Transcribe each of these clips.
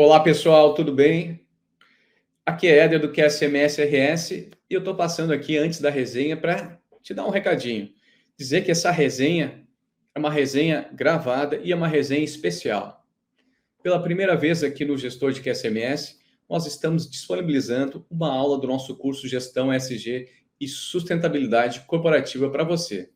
Olá pessoal, tudo bem? Aqui é Éder do QSMS RS e eu estou passando aqui antes da resenha para te dar um recadinho. Dizer que essa resenha é uma resenha gravada e é uma resenha especial. Pela primeira vez aqui no Gestor de QSMS, nós estamos disponibilizando uma aula do nosso curso Gestão ESG e Sustentabilidade Corporativa para você.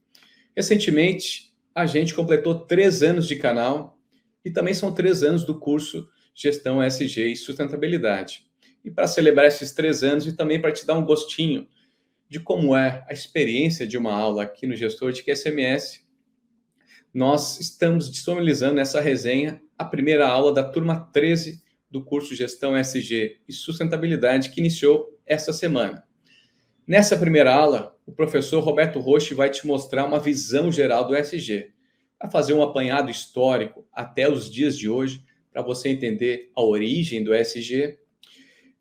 Recentemente, a gente completou 3 anos de canal e também são 3 anos do curso Gestão ESG e Sustentabilidade. E para celebrar esses 3 anos e também para te dar um gostinho de como é a experiência de uma aula aqui no Gestor de QSMS, nós estamos disponibilizando nessa resenha a primeira aula da turma 13 do curso Gestão ESG e Sustentabilidade que iniciou esta semana. Nessa primeira aula, o professor Roberto Rocha vai te mostrar uma visão geral do ESG. Vai fazer um apanhado histórico até os dias de hoje, para você entender a origem do ESG.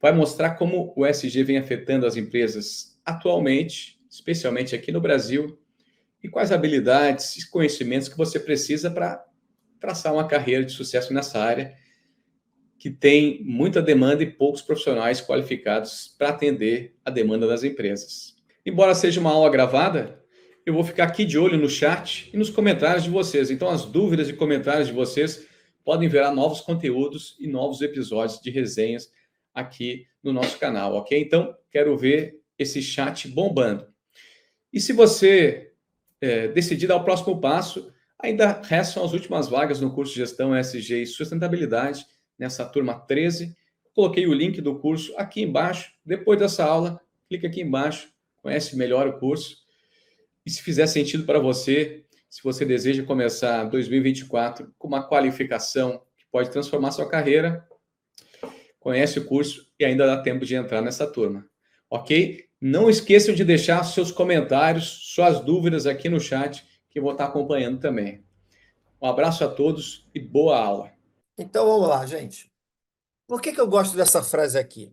Vai mostrar como o ESG vem afetando as empresas atualmente, especialmente aqui no Brasil, e quais habilidades e conhecimentos que você precisa para traçar uma carreira de sucesso nessa área, que tem muita demanda e poucos profissionais qualificados para atender a demanda das empresas. Embora seja uma aula gravada, eu vou ficar aqui de olho no chat e nos comentários de vocês. Então, as dúvidas e comentários de vocês podem virar novos conteúdos e novos episódios de resenhas aqui no nosso canal, ok? Então, quero ver esse chat bombando. E se você decidir dar o próximo passo, ainda restam as últimas vagas no curso de Gestão ESG e Sustentabilidade, nessa turma 13. Coloquei o link do curso aqui embaixo. Depois dessa aula, clica aqui embaixo, conhece melhor o curso. E se fizer sentido para você, se você deseja começar 2024 com uma qualificação que pode transformar sua carreira, conhece o curso e ainda dá tempo de entrar nessa turma. Ok? Não esqueçam de deixar seus comentários, suas dúvidas aqui no chat, que eu vou estar acompanhando também. Um abraço a todos e boa aula. Então vamos lá, gente. Por que eu gosto dessa frase aqui?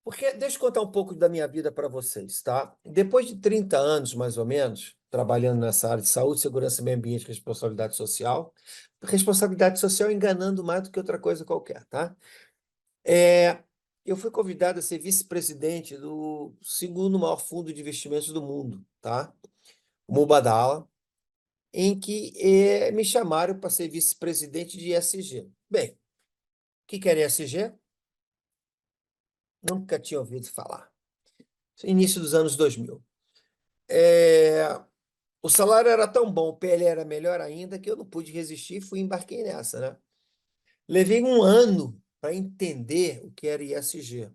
Porque deixa eu contar um pouco da minha vida para vocês, tá? Depois de 30 anos, mais ou menos, trabalhando nessa área de saúde, segurança, meio ambiente e responsabilidade social enganando mais do que outra coisa qualquer, tá? Eu fui convidado a ser vice-presidente do segundo maior fundo de investimentos do mundo, tá? O Mubadala, em que me chamaram para ser vice-presidente de ESG. Bem, o que era ESG? Nunca tinha ouvido falar. Início dos anos 2000. O salário era tão bom, o PL era melhor ainda, que eu não pude resistir e fui embarquei nessa, né? Levei um ano para entender o que era ISG.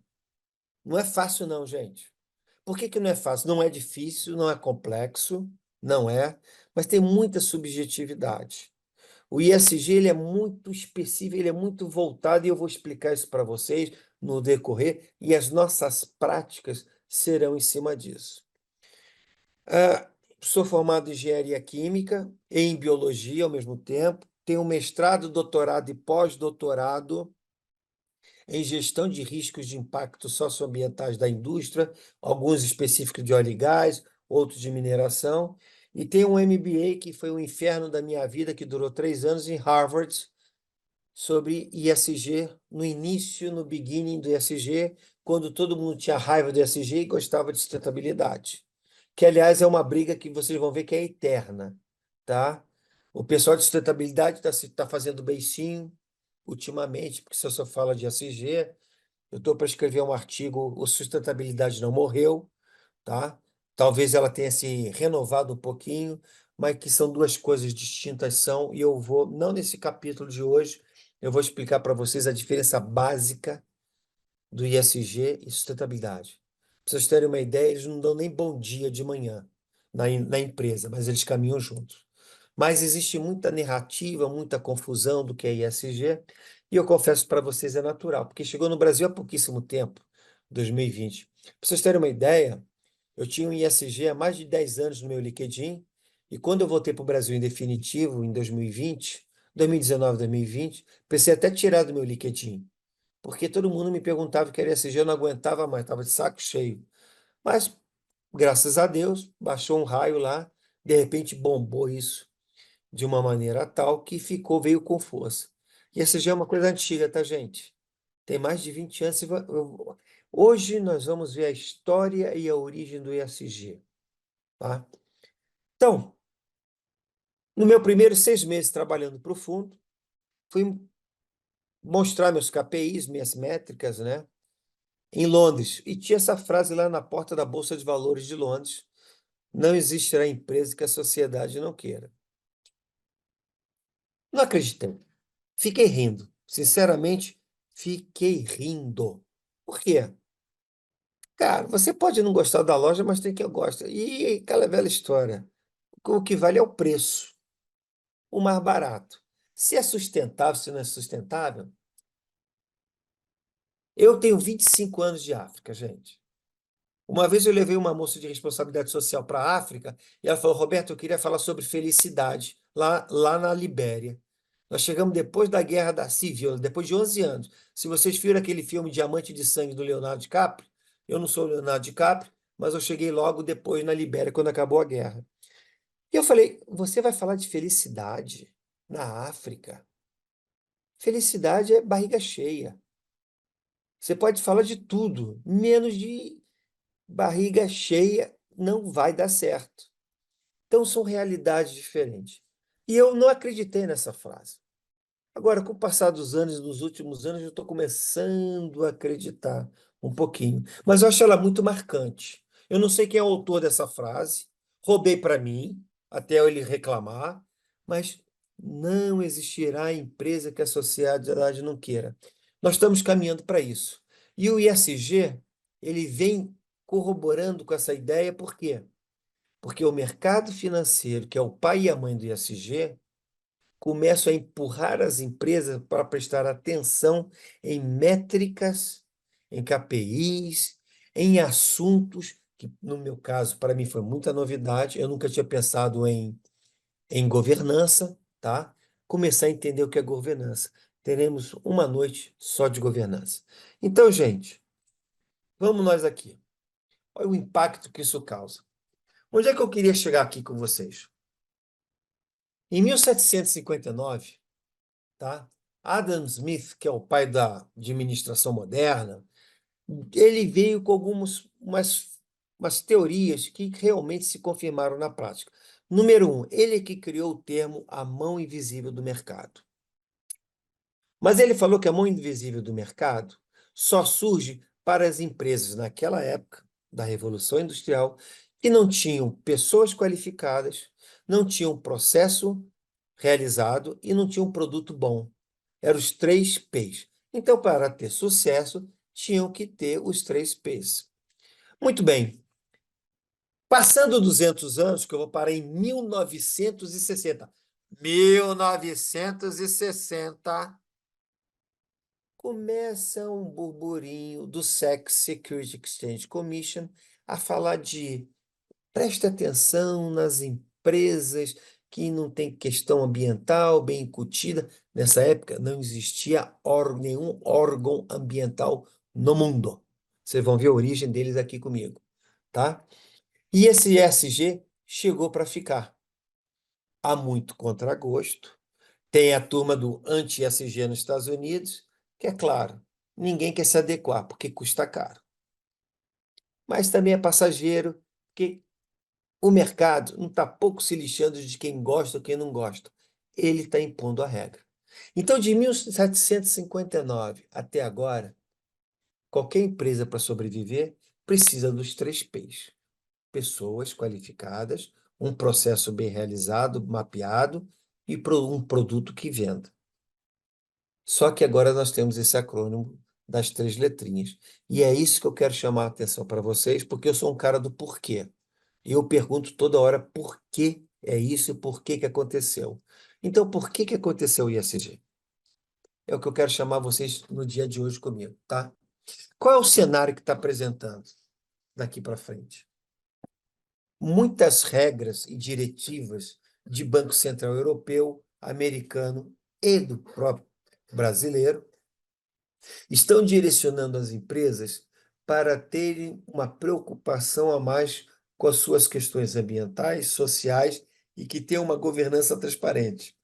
Não é fácil não, gente. Por que não é fácil? Não é difícil, não é complexo, não é, mas tem muita subjetividade. O ISG ele é muito específico, ele é muito voltado, e eu vou explicar isso para vocês no decorrer, e as nossas práticas serão em cima disso. Sou formado em engenharia química e em biologia ao mesmo tempo. Tenho mestrado, doutorado e pós-doutorado em gestão de riscos de impacto socioambientais da indústria, alguns específicos de óleo e gás, outros de mineração. E tenho um MBA que foi o inferno da minha vida, que durou 3 anos em Harvard, sobre ISG, no início, no beginning do ISG, quando todo mundo tinha raiva do ISG e gostava de sustentabilidade. Que, aliás, é uma briga que vocês vão ver que é eterna, tá? O pessoal de sustentabilidade está fazendo beicinho ultimamente, porque se eu só falo de ESG, eu estou para escrever um artigo, o Sustentabilidade Não Morreu, tá? Talvez ela tenha se renovado um pouquinho, mas que são duas coisas distintas são, e eu vou, não nesse capítulo de hoje, eu vou explicar para vocês a diferença básica do ISG e sustentabilidade. Para vocês terem uma ideia, eles não dão nem bom dia de manhã na empresa, mas eles caminham juntos. Mas existe muita narrativa, muita confusão do que é ISG, e eu confesso para vocês é natural, porque chegou no Brasil há pouquíssimo tempo, 2020. Para vocês terem uma ideia, eu tinha um ISG há mais de 10 anos no meu LinkedIn, e quando eu voltei para o Brasil em definitivo, em 2020, 2019, 2020, pensei até tirar do meu LinkedIn, porque todo mundo me perguntava o que era ESG, eu não aguentava mais, estava de saco cheio. Mas, graças a Deus, baixou um raio lá, de repente bombou isso de uma maneira tal que ficou, veio com força. ESG é uma coisa antiga, tá, gente? Tem mais de 20 anos. Hoje nós vamos ver a história e a origem do ESG, tá? Então, no meu primeiro 6 meses trabalhando para o fundo, fui mostrar meus KPIs, minhas métricas, né? Em Londres. E tinha essa frase lá na porta da Bolsa de Valores de Londres: não existirá empresa que a sociedade não queira. Não acreditei. Fiquei rindo. Sinceramente, fiquei rindo. Por quê? Cara, você pode não gostar da loja, mas tem quem gosta. E aquela velha história. O que vale é o preço, o mais barato. Se é sustentável, se não é sustentável. Eu tenho 25 anos de África, gente. Uma vez eu levei uma moça de responsabilidade social para a África e ela falou: Roberto, eu queria falar sobre felicidade lá na Libéria. Nós chegamos depois da Guerra da Civil, depois de 11 anos. Se vocês viram aquele filme Diamante de Sangue do Leonardo DiCaprio, eu não sou o Leonardo DiCaprio, mas eu cheguei logo depois na Libéria, quando acabou a guerra. E eu falei: você vai falar de felicidade na África? Felicidade é barriga cheia. Você pode falar de tudo, menos de barriga cheia não vai dar certo. Então são realidades diferentes. E eu não acreditei nessa frase. Agora, com o passar dos anos, nos últimos anos, eu estou começando a acreditar um pouquinho. Mas eu acho ela muito marcante. Eu não sei quem é o autor dessa frase, roubei para mim, até ele reclamar, mas não existirá empresa que a sociedade não queira. Nós estamos caminhando para isso. E o ISG, ele vem corroborando com essa ideia, por quê? Porque o mercado financeiro, que é o pai e a mãe do ISG, começam a empurrar as empresas para prestar atenção em métricas, em KPIs, em assuntos que, no meu caso, para mim foi muita novidade. Eu nunca tinha pensado em governança, tá? Começar a entender o que é governança. Teremos uma noite só de governança. Então, gente, vamos nós aqui. Olha o impacto que isso causa. Onde é que eu queria chegar aqui com vocês? Em 1759, tá? Adam Smith, que é o pai da administração moderna, ele veio com umas teorias que realmente se confirmaram na prática. Número um, ele é que criou o termo a mão invisível do mercado. Mas ele falou que a mão invisível do mercado só surge para as empresas naquela época da Revolução Industrial que não tinham pessoas qualificadas, não tinham processo realizado e não tinham produto bom. Eram os 3 P's. Então, para ter sucesso, tinham que ter os 3 P's. Muito bem. Passando 200 anos, que eu vou parar em 1960. 1960 começa um burburinho do SEC, Security Exchange Commission, a falar de preste atenção nas empresas que não têm questão ambiental bem incutida. Nessa época não existia nenhum órgão ambiental no mundo. Vocês vão ver a origem deles aqui comigo, tá? E esse ESG chegou para ficar. Há muito contragosto. Tem a turma do anti-ESG nos Estados Unidos, que é claro, ninguém quer se adequar, porque custa caro. Mas também é passageiro, porque o mercado não está pouco se lixando de quem gosta ou quem não gosta. Ele está impondo a regra. Então, de 1759 até agora, qualquer empresa para sobreviver precisa dos 3 P's: pessoas qualificadas, um processo bem realizado, mapeado e um produto que venda. Só que agora nós temos esse acrônimo das 3 letrinhas. E é isso que eu quero chamar a atenção para vocês, porque eu sou um cara do porquê. E eu pergunto toda hora por que é isso e por que que aconteceu. Então, por que que aconteceu o ISG? É o que eu quero chamar vocês no dia de hoje comigo, tá? Qual é o cenário que está apresentando daqui para frente? Muitas regras e diretivas de Banco Central Europeu, americano e do próprio brasileiro estão direcionando as empresas para terem uma preocupação a mais com as suas questões ambientais, sociais e que tenham uma governança transparente.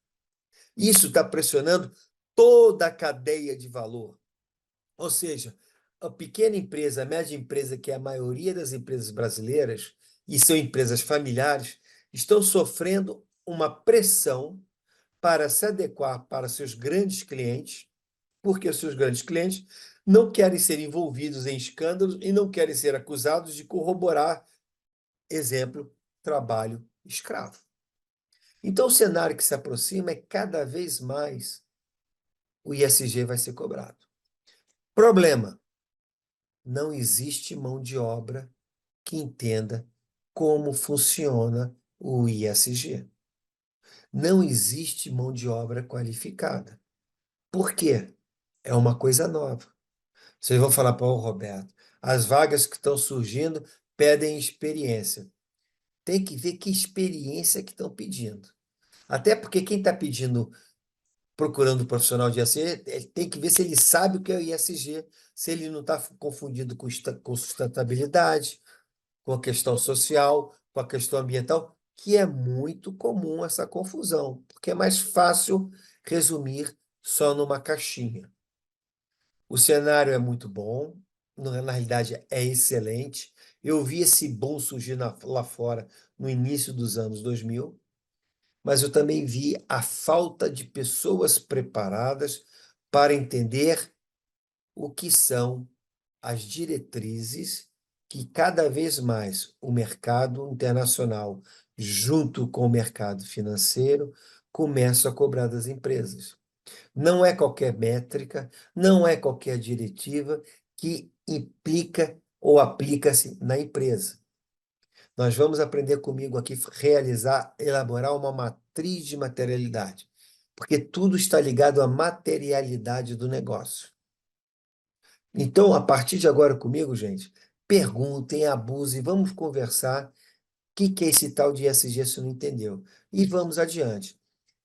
Isso está pressionando toda a cadeia de valor. Ou seja, a pequena empresa, a média empresa, que é a maioria das empresas brasileiras, e são empresas familiares, estão sofrendo uma pressão para se adequar para seus grandes clientes, porque os seus grandes clientes não querem ser envolvidos em escândalos e não querem ser acusados de corroborar, exemplo, trabalho escravo. Então, o cenário que se aproxima é cada vez mais o ISG vai ser cobrado. Problema: não existe mão de obra que entenda como funciona o ISG. Não existe mão de obra qualificada. Por quê? É uma coisa nova. Vocês vão falar para o Roberto, as vagas que estão surgindo pedem experiência. Tem que ver que experiência que estão pedindo. Até porque quem está pedindo, procurando um profissional de ISG, ele tem que ver se ele sabe o que é o ISG, se ele não está confundido com sustentabilidade, com a questão social, com a questão ambiental, que é muito comum essa confusão, porque é mais fácil resumir só numa caixinha. O cenário é muito bom, na realidade é excelente. Eu vi esse boom surgir lá fora no início dos anos 2000, mas eu também vi a falta de pessoas preparadas para entender o que são as diretrizes que cada vez mais o mercado internacional, junto com o mercado financeiro, começa a cobrar das empresas. Não é qualquer métrica, não é qualquer diretiva que implica ou aplica-se na empresa. Nós vamos aprender comigo aqui elaborar uma matriz de materialidade, porque tudo está ligado à materialidade do negócio. Então, a partir de agora comigo, gente, perguntem, abusem, vamos conversar. O que é esse tal de ESG se não entendeu? E vamos adiante.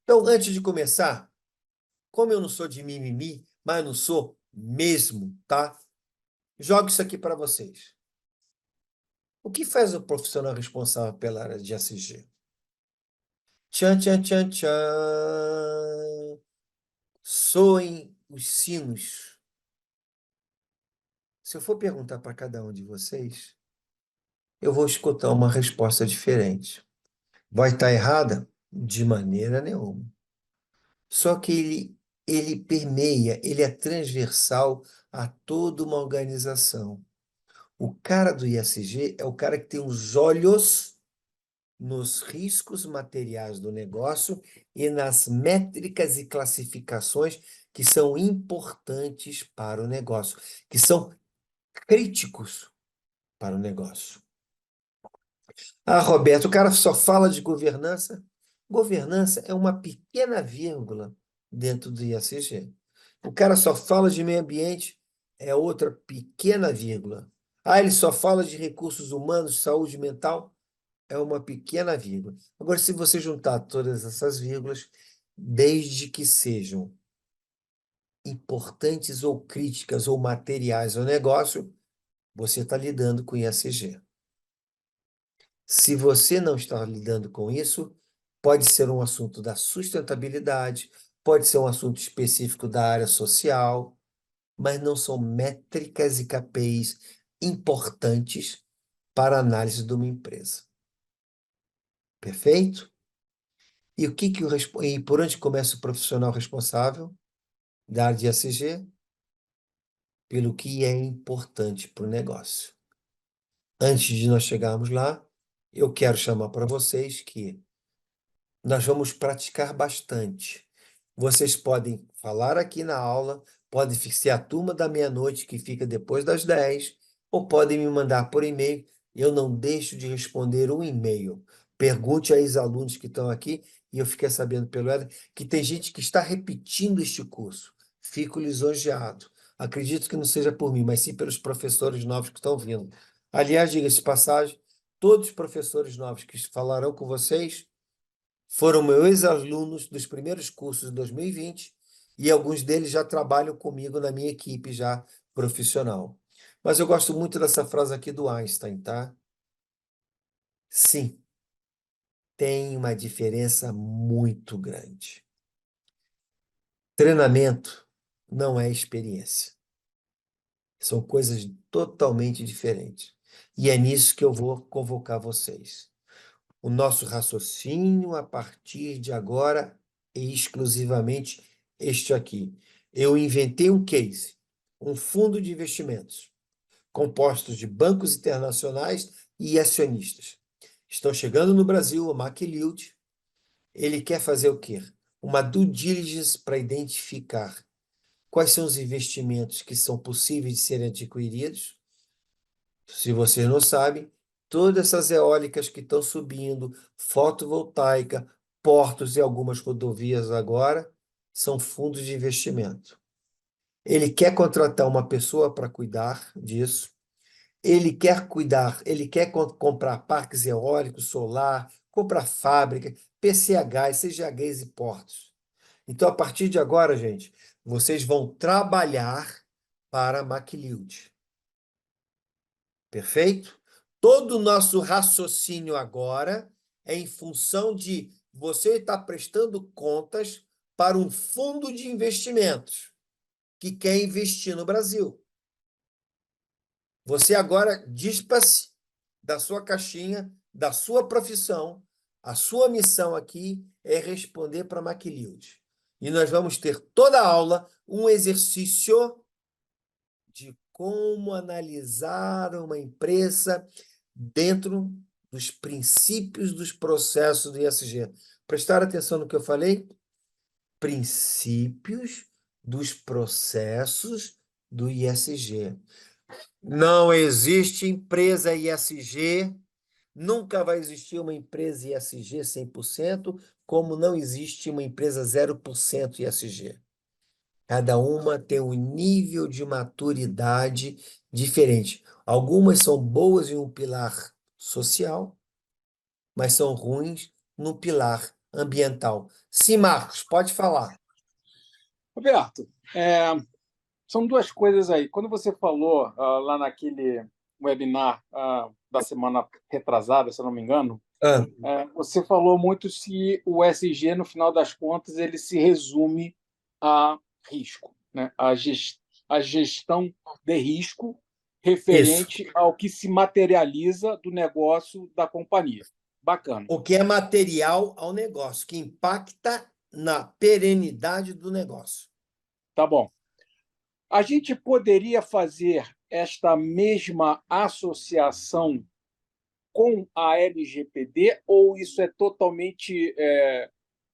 Então, antes de começar, como eu não sou de mimimi, mas não sou mesmo, tá? Jogo isso aqui para vocês. O que faz o profissional responsável pela área de ESG? Tchan, tchan, tchan, tchan. Soem os sinos. Se eu for perguntar para cada um de vocês, eu vou escutar uma resposta diferente. Vai estar errada? De maneira nenhuma. Só que ele permeia, ele é transversal a toda uma organização. O cara do ISG é o cara que tem os olhos nos riscos materiais do negócio e nas métricas e classificações que são importantes para o negócio, que são críticos para o negócio. Ah, Roberto, o cara só fala de governança. Governança é uma pequena vírgula dentro do ISG. O cara só fala de meio ambiente, é outra pequena vírgula. Ah, ele só fala de recursos humanos, saúde mental, é uma pequena vírgula. Agora, se você juntar todas essas vírgulas, desde que sejam importantes ou críticas ou materiais ao negócio, você está lidando com ISG. Se você não está lidando com isso, pode ser um assunto da sustentabilidade, pode ser um assunto específico da área social, mas não são métricas e KPIs importantes para a análise de uma empresa. Perfeito? E e por onde começa o profissional responsável da área de ESG? Pelo que é importante para o negócio. Antes de nós chegarmos lá, eu quero chamar para vocês que nós vamos praticar bastante. Vocês podem falar aqui na aula, pode ser a turma da meia-noite que fica depois das 10, ou podem me mandar por e-mail. Eu não deixo de responder um e-mail. Pergunte aos alunos que estão aqui, e eu fiquei sabendo pelo Éder que tem gente que está repetindo este curso. Fico lisonjeado. Acredito que não seja por mim, mas sim pelos professores novos que estão vindo. Aliás, diga-se de passagem, todos os professores novos que falarão com vocês foram meus alunos dos primeiros cursos de 2020 e alguns deles já trabalham comigo na minha equipe já profissional. Mas eu gosto muito dessa frase aqui do Einstein, tá? Sim, tem uma diferença muito grande Treinamento não é experiência. São coisas totalmente diferentes. E é nisso que eu vou convocar vocês. O nosso raciocínio a partir de agora é exclusivamente este aqui. Eu inventei um case, um fundo de investimentos, compostos de bancos internacionais e acionistas. Estão chegando no Brasil, o McLeod. Ele quer fazer o quê? Uma due diligence para identificar quais são os investimentos que são possíveis de serem adquiridos. Se você não sabe, todas essas eólicas que estão subindo, fotovoltaica, portos e algumas rodovias agora, são fundos de investimento. Ele quer contratar uma pessoa para cuidar disso. Ele quer cuidar, ele quer comprar parques eólicos, solar, comprar fábrica, PCHs, CGHs e portos. Então, a partir de agora, gente, vocês vão trabalhar para a McLeod. Perfeito? Todo o nosso raciocínio agora é em função de você estar prestando contas para um fundo de investimentos que quer investir no Brasil. Você agora dispa-se da sua caixinha, da sua profissão. A sua missão aqui é responder para a McLeod. E nós vamos ter toda a aula um exercício de como analisar uma empresa dentro dos princípios dos processos do ISG. Prestar atenção no que eu falei? Princípios dos processos do ISG. Não existe empresa ISG, nunca vai existir uma empresa ISG 100%, como não existe uma empresa 0% ISG. Cada uma tem um nível de maturidade diferente. Algumas são boas em um pilar social, mas são ruins no pilar ambiental. Sim, Marcos, pode falar. Roberto, são duas coisas aí. Quando você falou lá naquele webinar da semana retrasada, se eu não me engano, Ah, você falou muito se o SG, no final das contas, ele se resume a risco, né? A gestão de risco isso. referente ao que se materializa do negócio da companhia. Bacana. O que é material ao negócio, que impacta na perenidade do negócio. Tá bom. A gente poderia fazer esta mesma associação com a LGPD ou isso é totalmente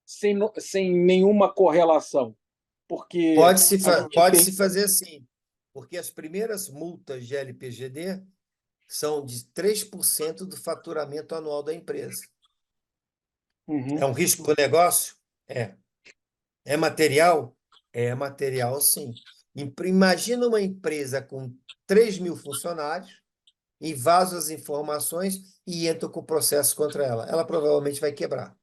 sem nenhuma correlação? Porque a gente Pode-se tem. fazer assim, porque as primeiras multas de LPGD são de 3% do faturamento anual da empresa. É Uhum. um risco para o negócio? É. É material? É material, sim. Imagina uma empresa com 3.000 funcionários, invasa as informações e entra com processo contra ela. Ela provavelmente vai quebrar.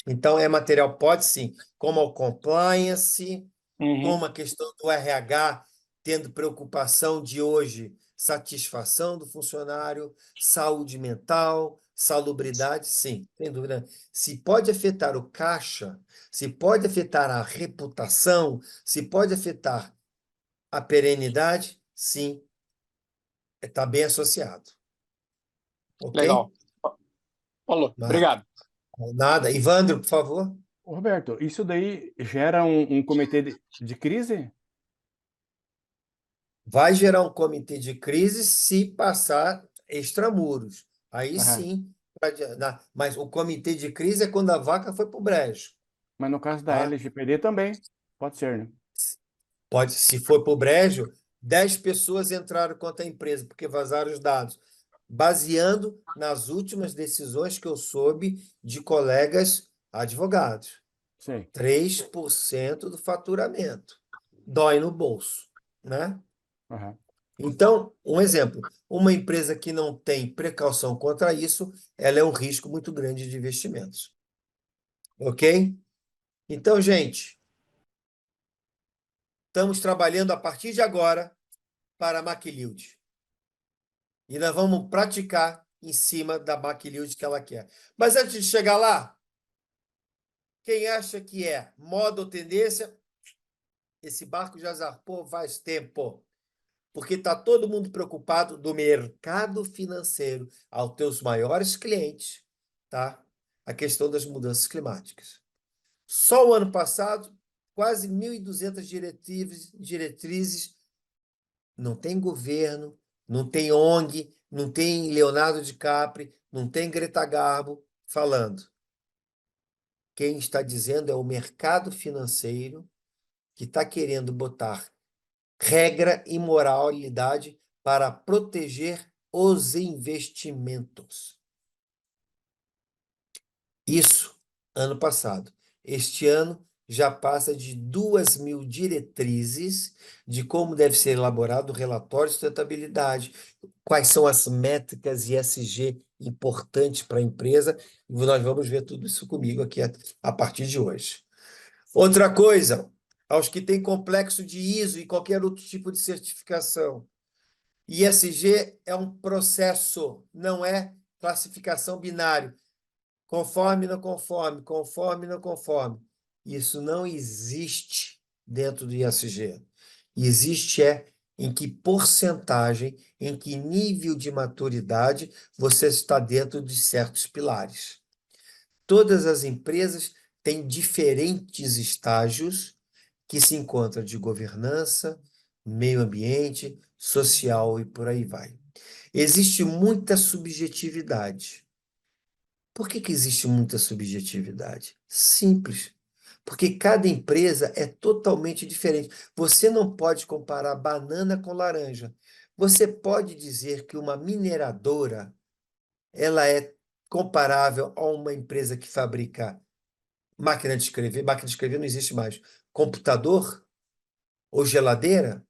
Então, é material, pode sim, como o compliance, Uhum. como a questão do RH, tendo preocupação de hoje, satisfação do funcionário, saúde mental, salubridade, sim, sem dúvida. Se pode afetar o caixa, se pode afetar a reputação, se pode afetar a perenidade, sim, está bem associado. Ok? Legal. Falou. Mas, Obrigado. nada. Ivandro, por favor. Ô, Roberto, isso daí gera um comitê de crise? Vai gerar um comitê de crise se passar extramuros. Aí Aham. sim. Mas o comitê de crise é quando a vaca foi para o brejo. Mas no caso da Tá? LGPD também, pode ser, né? Pode, se for para o brejo, 10 pessoas entraram contra a empresa porque vazaram os dados, baseando nas últimas decisões que eu soube de colegas advogados. Sim. 3% do faturamento. Dói no bolso, né? Aham. Então, um exemplo, uma empresa que não tem precaução contra isso, ela é um risco muito grande de investimentos. Ok? Então, gente, estamos trabalhando a partir de agora para a McLeod. E nós vamos praticar em cima da McLeod que ela quer. Mas antes de chegar lá, quem acha que é moda ou tendência, Esse barco já zarpou faz tempo, porque está todo mundo preocupado do mercado financeiro aos teus maiores clientes, tá? A questão das mudanças climáticas. Só o ano passado, quase 1.200 diretrizes. Não tem governo, não tem ONG, não tem Leonardo DiCaprio, não tem Greta Garbo falando. Quem está dizendo é o mercado financeiro que está querendo botar regra e moralidade para proteger os investimentos. Isso, ano passado. Este ano já passa de 2.000 diretrizes de como deve ser elaborado o relatório de sustentabilidade, quais são as métricas ESG importantes para a empresa. E nós vamos ver tudo isso comigo aqui a partir de hoje. Outra coisa, aos que têm complexo de ISO e qualquer outro tipo de certificação. ESG é um processo, não é classificação binário. Conforme, não conforme, conforme, não conforme. Isso não existe dentro do ESG. Existe em que porcentagem, em que nível de maturidade você está dentro de certos pilares. Todas as empresas têm diferentes estágios que se encontram de governança, meio ambiente, social e por aí vai. Existe muita subjetividade. Por que existe muita subjetividade? Simples. Porque cada empresa é totalmente diferente. Você não pode comparar banana com laranja. Você pode dizer que uma mineradora ela é comparável a uma empresa que fabrica máquina de escrever. Máquina de escrever não existe mais. Computador ou geladeira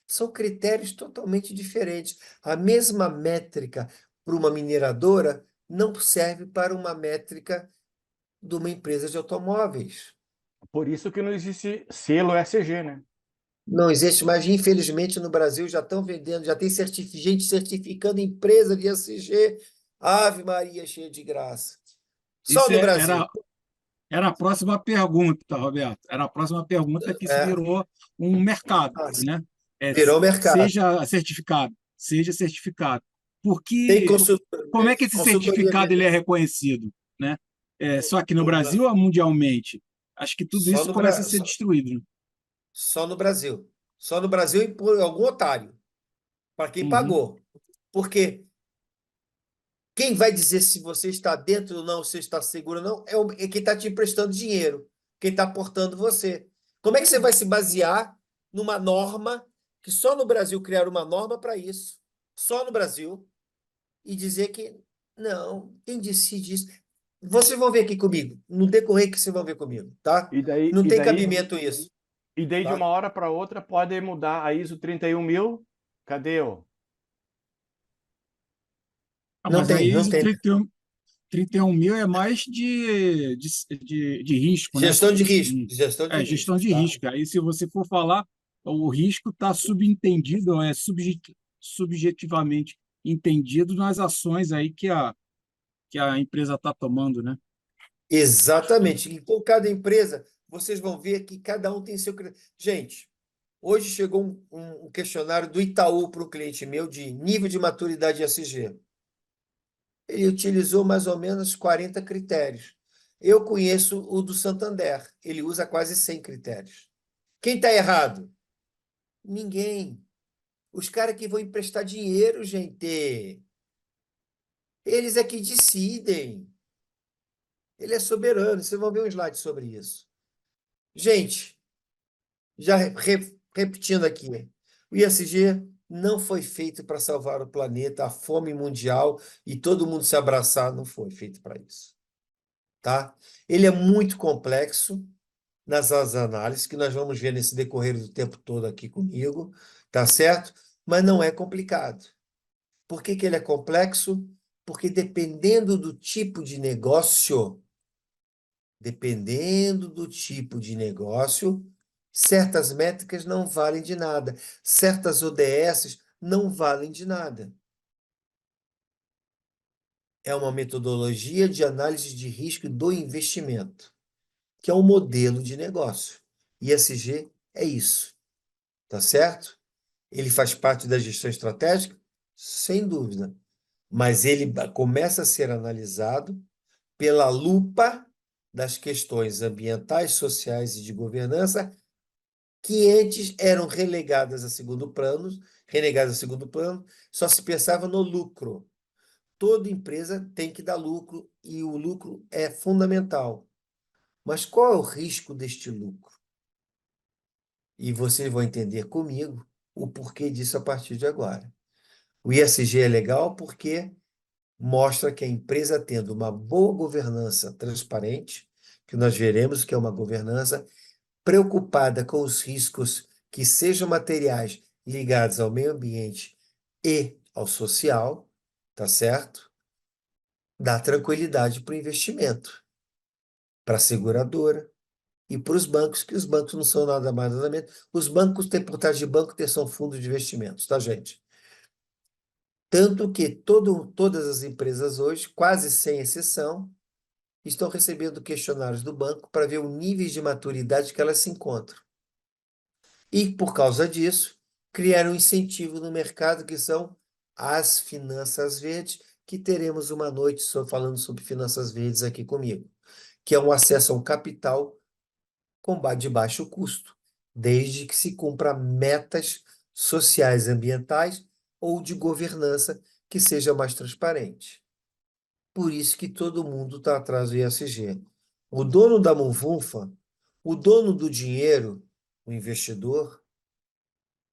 são critérios totalmente diferentes. A mesma métrica para uma mineradora não serve para uma métrica de uma empresa de automóveis. Por isso que não existe selo ESG, né? Não existe mais, infelizmente, no Brasil já estão vendendo, já tem gente certificando empresa de ESG. Ave Maria, cheia de graça. Só Isso no Brasil. era a próxima pergunta, Roberto. Era a próxima pergunta que isso virou um mercado, né? Virou mercado. Seja certificado. Tem Porque como é que esse certificado ele é reconhecido, né? Só que no Brasil ou mundialmente? Acho que tudo isso começa a ser destruído. Né? Só no Brasil. Só no Brasil e por algum otário. Para quem pagou. Porque quem vai dizer se você está dentro ou não, se está seguro ou não, é quem está te emprestando dinheiro, quem está aportando você. Como é que você vai se basear numa norma, que só no Brasil criaram uma norma para isso, só no Brasil, e dizer que não, quem decide isso? Vocês vão ver aqui comigo, no decorrer que vocês vão ver comigo, tá? Não tem cabimento isso. E daí, de uma hora para outra, pode mudar a ISO 31000. Cadê o? Mas a ISO 31.000 é mais de risco, né? Gestão de risco. Gestão de risco. Aí, se você for falar, o risco está subentendido, subjetivamente entendido nas ações aí que a empresa está tomando, né? Exatamente. E por cada empresa, vocês vão ver que cada um tem seu... Gente, hoje chegou um questionário do Itaú para um cliente meu de nível de maturidade ESG. Ele utilizou mais ou menos 40 critérios. Eu conheço o do Santander. Ele usa quase 100 critérios. Quem está errado? Ninguém. Os caras que vão emprestar dinheiro, gente. Eles é que decidem. Ele é soberano. Vocês vão ver um slide sobre isso. Gente, já repetindo aqui, o ESG não foi feito para salvar o planeta, a fome mundial e todo mundo se abraçar, não foi feito para isso. Tá? Ele é muito complexo nas análises, que nós vamos ver nesse decorrer do tempo todo aqui comigo, tá certo? Mas não é complicado. Por que ele é complexo? Porque dependendo do tipo de negócio, certas métricas não valem de nada, certas ODS não valem de nada. É uma metodologia de análise de risco do investimento, que é um modelo de negócio. ESG é isso, tá certo? Ele faz parte da gestão estratégica? Sem dúvida. Mas ele começa a ser analisado pela lupa das questões ambientais, sociais e de governança, que antes eram renegadas a segundo plano, só se pensava no lucro. Toda empresa tem que dar lucro e o lucro é fundamental. Mas qual é o risco deste lucro? E vocês vão entender comigo o porquê disso a partir de agora. O ISG é legal porque mostra que a empresa tendo uma boa governança transparente, que nós veremos que é uma governança preocupada com os riscos que sejam materiais ligados ao meio ambiente e ao social, tá certo? Dá tranquilidade para o investimento, para a seguradora e para os bancos, que os bancos não são nada mais nada menos. Os bancos têm por trás de banco são fundos de investimentos, tá, gente? Tanto que todas as empresas hoje, quase sem exceção, estão recebendo questionários do banco para ver o nível de maturidade que elas se encontram. E, por causa disso, criaram um incentivo no mercado que são as finanças verdes, que teremos uma noite falando sobre finanças verdes aqui comigo, que é um acesso a um capital de baixo custo, desde que se cumpra metas sociais e ambientais ou de governança que seja mais transparente. Por isso que todo mundo está atrás do ISG. O dono da Monfunfa, o dono do dinheiro, o investidor,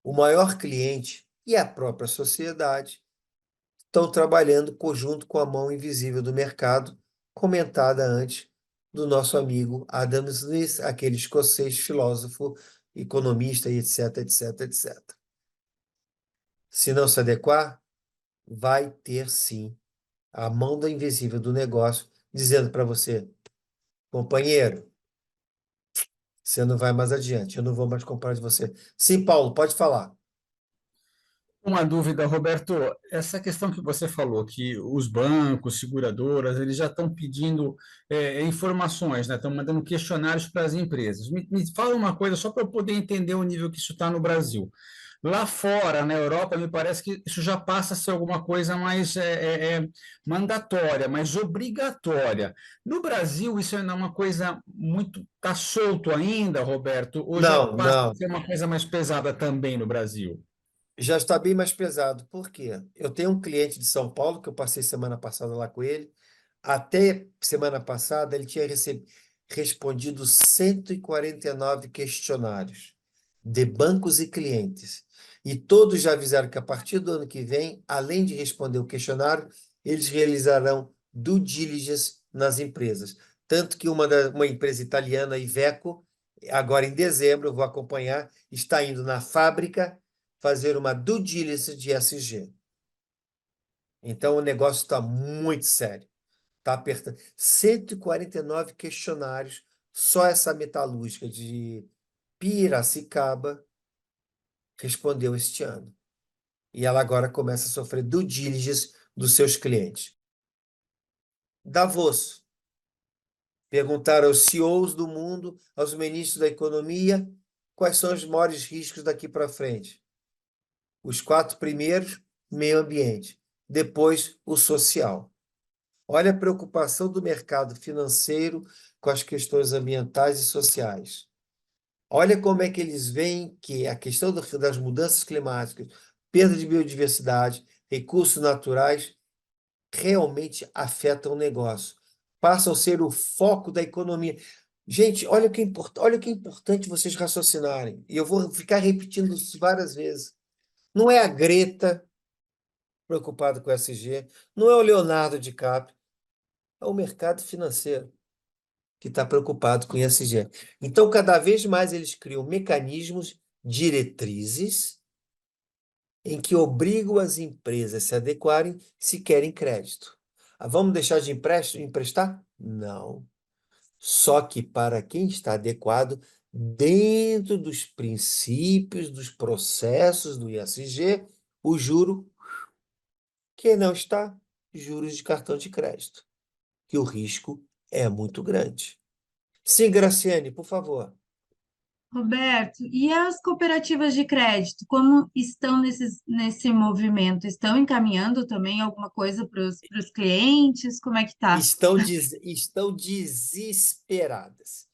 o maior cliente e a própria sociedade estão trabalhando conjunto com a mão invisível do mercado, comentada antes do nosso amigo Adam Smith, aquele escocês filósofo, economista e etc, etc, etc. Se não se adequar, vai ter sim a mão da invisível do negócio dizendo para você, companheiro, você não vai mais adiante, eu não vou mais comprar de você. Sim, Paulo, pode falar. Uma dúvida, Roberto, essa questão que você falou, que os bancos, seguradoras, eles já estão pedindo informações, né? Estão mandando questionários para as empresas. Me fala uma coisa, só para eu poder entender o nível que isso está no Brasil. Lá fora, na Europa, me parece que isso já passa a ser alguma coisa mais mandatória, mais obrigatória. No Brasil, isso ainda é uma coisa muito... Está solto ainda, Roberto, ou já Não, passa a não. ser uma coisa mais pesada também no Brasil? Já está bem mais pesado. Por quê? Eu tenho um cliente de São Paulo, que eu passei semana passada lá com ele. Até semana passada, ele tinha respondido 149 questionários de bancos e clientes. E todos já avisaram que a partir do ano que vem, além de responder o questionário, eles realizarão due diligence nas empresas. Tanto que uma empresa italiana, Iveco, agora em dezembro, eu vou acompanhar, está indo na fábrica fazer uma due diligence de ESG. Então, o negócio está muito sério. Está apertando. 149 questionários, só essa metalúrgica de Piracicaba respondeu este ano. E ela agora começa a sofrer due diligence dos seus clientes. Davos. Perguntaram aos CEOs do mundo, aos ministros da economia, quais são os maiores riscos daqui para frente. Os 4 primeiros, meio ambiente. Depois, o social. Olha a preocupação do mercado financeiro com as questões ambientais e sociais. Olha como é que eles veem que a questão das mudanças climáticas, perda de biodiversidade, recursos naturais, realmente afetam o negócio. Passam a ser o foco da economia. Gente, olha o que é importante vocês raciocinarem. E eu vou ficar repetindo isso várias vezes. Não é a Greta preocupada com o ESG, não é o Leonardo DiCaprio, é o mercado financeiro que está preocupado com ESG. Então, cada vez mais eles criam mecanismos, diretrizes, em que obrigam as empresas a se adequarem se querem crédito. Vamos deixar de emprestar? Não. Só que para quem está adequado dentro dos princípios, dos processos do ESG, o juro, que não está, juros de cartão de crédito, que o risco é muito grande. Sim, Graciane, por favor. Roberto, e as cooperativas de crédito, como estão nesse movimento? Estão encaminhando também alguma coisa para os clientes? Como é que tá? Estão desesperadas.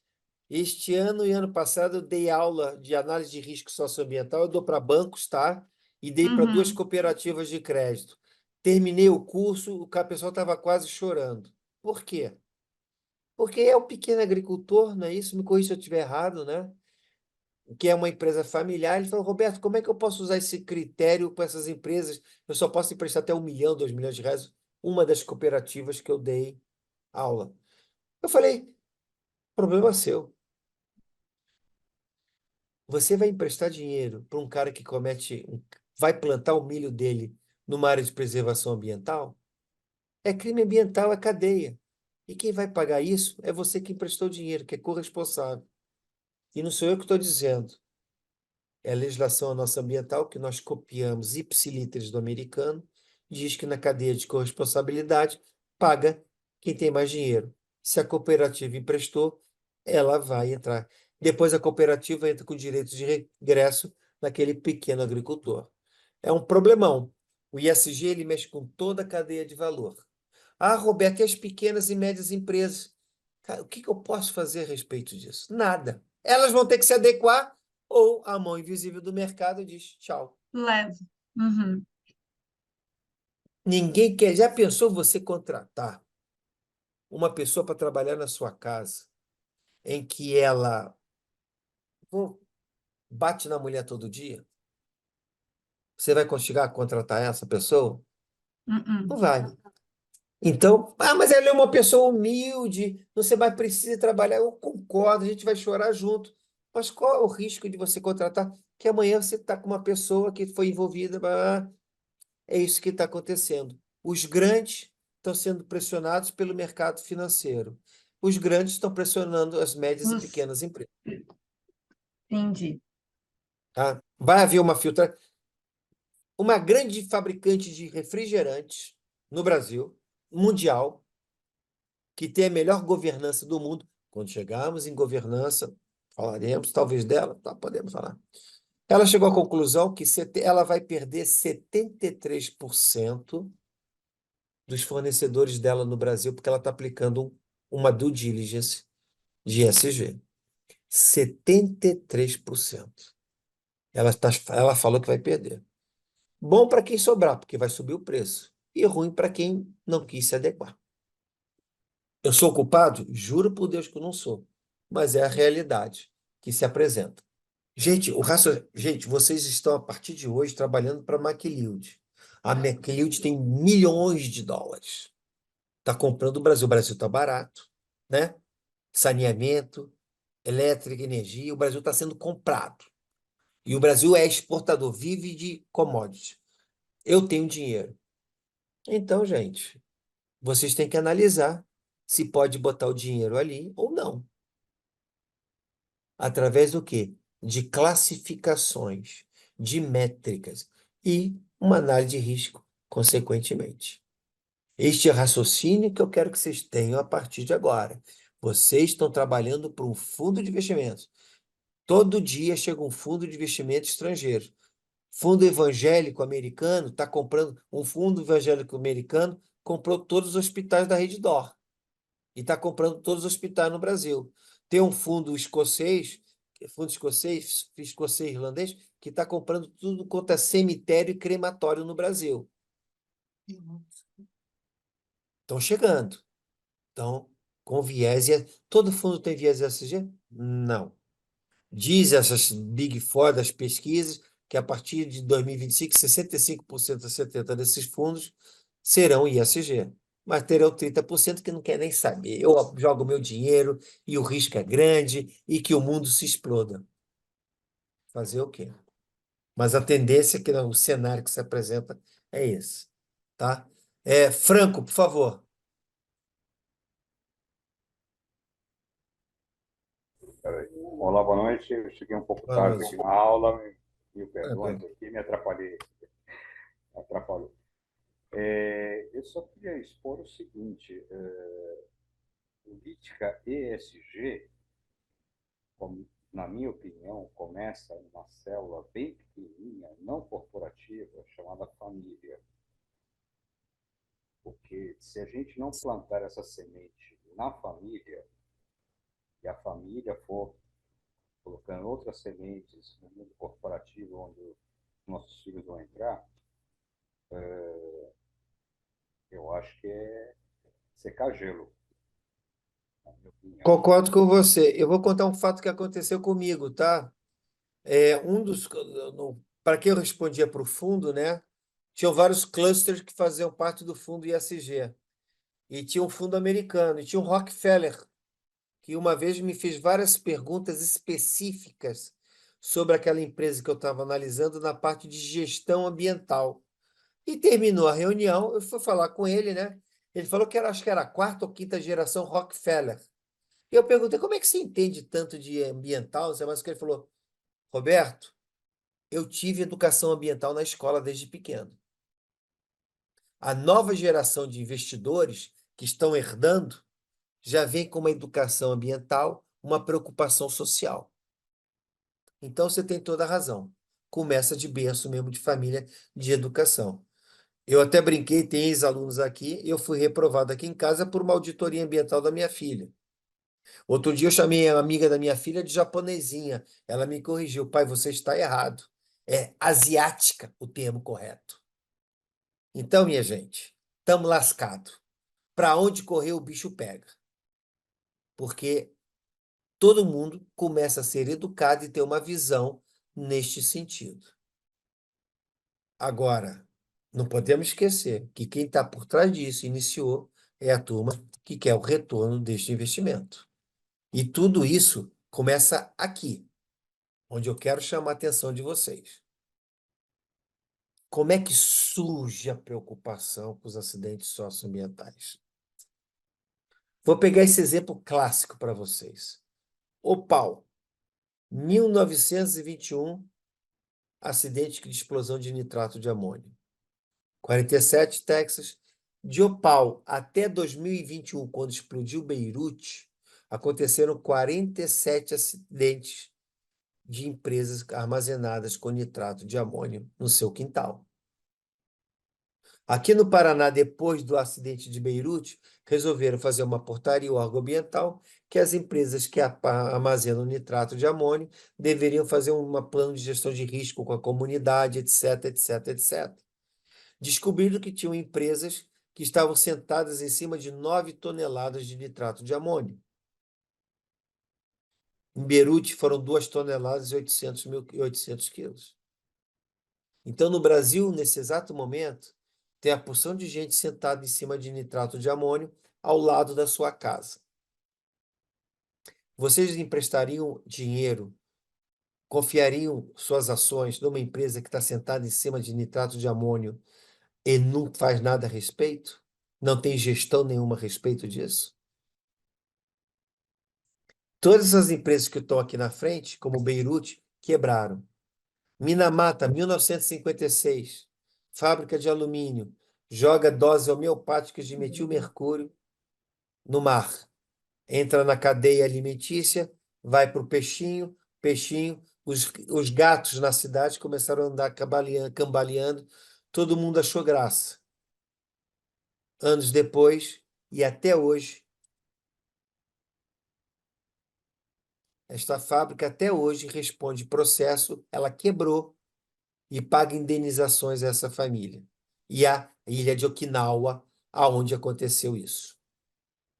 Este ano e ano passado eu dei aula de análise de risco socioambiental, eu dou para bancos, tá? E dei para duas Uhum, cooperativas de crédito. Terminei o curso, o pessoal estava quase chorando. Por quê? Porque é o pequeno agricultor, não é isso? Me corrija se eu estiver errado, né? Que é uma empresa familiar. Ele falou, Roberto, como é que eu posso usar esse critério para essas empresas? Eu só posso emprestar até 1 milhão, 2 milhões de reais. Uma das cooperativas que eu dei aula. Eu falei, problema seu. Você vai emprestar dinheiro para um cara que vai plantar o milho dele numa área de preservação ambiental? É crime ambiental, é cadeia. E quem vai pagar isso é você que emprestou dinheiro, que é corresponsável. E não sou eu que estou dizendo. É a legislação nossa ambiental que nós copiamos ipsilíteres do americano, diz que na cadeia de corresponsabilidade paga quem tem mais dinheiro. Se a cooperativa emprestou, ela vai entrar. Depois a cooperativa entra com direitos de regresso naquele pequeno agricultor. É um problemão. O ISG ele mexe com toda a cadeia de valor. Ah, Roberto, e as pequenas e médias empresas? Cara, o que eu posso fazer a respeito disso? Nada. Elas vão ter que se adequar ou a mão invisível do mercado diz tchau. leva. Uhum. Ninguém quer. Já pensou você contratar uma pessoa para trabalhar na sua casa em que ela bate na mulher todo dia? Você vai conseguir contratar essa pessoa? Uhum. Não vai. Então, mas ela é uma pessoa humilde, você vai precisar trabalhar. Eu concordo, a gente vai chorar junto. Mas qual é o risco de você contratar? Que amanhã você está com uma pessoa que foi envolvida. É isso que está acontecendo. Os grandes estão sendo pressionados pelo mercado financeiro. Os grandes estão pressionando as médias e Os- pequenas empresas. Entendi. Tá? Vai haver uma filtração. Uma grande fabricante de refrigerantes no Brasil, mundial, que tem a melhor governança do mundo. Quando chegarmos em governança, falaremos talvez dela, tá, podemos falar. Ela chegou à conclusão que ela vai perder 73% dos fornecedores dela no Brasil, porque ela está aplicando uma due diligence de ESG. 73%. Ela falou que vai perder. Bom para quem sobrar, porque vai subir o preço. E ruim para quem não quis se adequar. Eu sou culpado? Juro por Deus que eu não sou. Mas é a realidade que se apresenta. Gente, vocês estão a partir de hoje trabalhando para a McLeod. A McLeod tem milhões de dólares. Está comprando o Brasil. O Brasil está barato, né? Saneamento, elétrica, energia. O Brasil está sendo comprado. E o Brasil é exportador, vive de commodities. Eu tenho dinheiro. Então, gente, vocês têm que analisar se pode botar o dinheiro ali ou não. Através do quê? De classificações, de métricas e uma análise de risco, consequentemente. Este é o raciocínio que eu quero que vocês tenham a partir de agora. Vocês estão trabalhando para um fundo de investimentos. Todo dia chega um fundo de investimento estrangeiro. Fundo evangélico americano está comprando, um fundo evangélico americano comprou todos os hospitais da Rede D'Or e está comprando todos os hospitais no Brasil. Tem um fundo escocês irlandês, que está comprando tudo quanto é cemitério e crematório no Brasil. Estão chegando. Então, com viés. Todo fundo tem viés ESG? Não. Diz essas Big Four das pesquisas que a partir de 2025, 65% a 70% desses fundos serão ISG. Mas terão 30% que não quer nem saber. Eu jogo meu dinheiro e o risco é grande e que o mundo se exploda. Fazer o quê? Mas a tendência é que o cenário que se apresenta é esse. Tá? Franco, por favor. Olá, boa noite. Eu cheguei um pouco Boa tarde noite. aqui na aula, me perdoem Tranquilo. aqui, me atrapalhei. Atrapalhou. Eu só queria expor o seguinte: política ESG, como na minha opinião, começa numa célula bem pequenininha, não corporativa, chamada família. Porque se a gente não plantar essa semente na família, e a família for colocando outras sementes no mundo corporativo, onde nossos filhos vão entrar, eu acho que é secar gelo, na minha opinião. Concordo com você. Eu vou contar um fato que aconteceu comigo, tá? Para quem eu respondia para o fundo, né? Tinham vários clusters que faziam parte do fundo ISG. E tinha um fundo americano, e tinha um Rockefeller, que uma vez me fez várias perguntas específicas sobre aquela empresa que eu estava analisando na parte de gestão ambiental. E terminou a reunião, eu fui falar com ele, né? Ele falou que acho que era a quarta ou quinta geração Rockefeller. E eu perguntei, como é que você entende tanto de ambiental? Não sei mais o que ele falou. Roberto, eu tive educação ambiental na escola desde pequeno. A nova geração de investidores que estão herdando já vem com uma educação ambiental, uma preocupação social. Então você tem toda a razão. Começa de berço mesmo, de família, de educação. Eu até brinquei, tem ex-alunos aqui, eu fui reprovado aqui em casa por uma auditoria ambiental da minha filha. Outro dia eu chamei a amiga da minha filha de japonesinha. Ela me corrigiu. Pai, você está errado. É asiática o termo correto. Então, minha gente, estamos lascados. Para onde correr o bicho pega. Porque todo mundo começa a ser educado e ter uma visão neste sentido. Agora, não podemos esquecer que quem está por trás disso, iniciou, é a turma que quer o retorno deste investimento. E tudo isso começa aqui, onde eu quero chamar a atenção de vocês. Como é que surge a preocupação com os acidentes socioambientais? Vou pegar esse exemplo clássico para vocês. Opal, 1921, acidente de explosão de nitrato de amônio. 47, Texas. De Opal até 2021, quando explodiu Beirute, aconteceram 47 acidentes de empresas armazenadas com nitrato de amônio no seu quintal. Aqui no Paraná, depois do acidente de Beirute, resolveram fazer uma portaria, o órgão ambiental, que as empresas que armazenam nitrato de amônio deveriam fazer um plano de gestão de risco com a comunidade, etc, etc, etc. Descobriram que tinham empresas que estavam sentadas em cima de 9 toneladas de nitrato de amônio. Em Beirute foram 2 toneladas e 800 quilos. Então, no Brasil, nesse exato momento, tem a porção de gente sentada em cima de nitrato de amônio ao lado da sua casa. Vocês emprestariam dinheiro, confiariam suas ações numa empresa que está sentada em cima de nitrato de amônio e não faz nada a respeito? Não tem gestão nenhuma a respeito disso? Todas as empresas que estão aqui na frente, como Beirute, quebraram. Minamata, 1956, fábrica de alumínio, joga doses homeopáticas de metilmercúrio no mar. Entra na cadeia alimentícia, vai para o peixinho, os gatos na cidade começaram a andar cambaleando, todo mundo achou graça. Anos depois, e até hoje, esta fábrica até hoje responde processo, ela quebrou e paga indenizações a essa família. E a ilha de Okinawa, aonde aconteceu isso.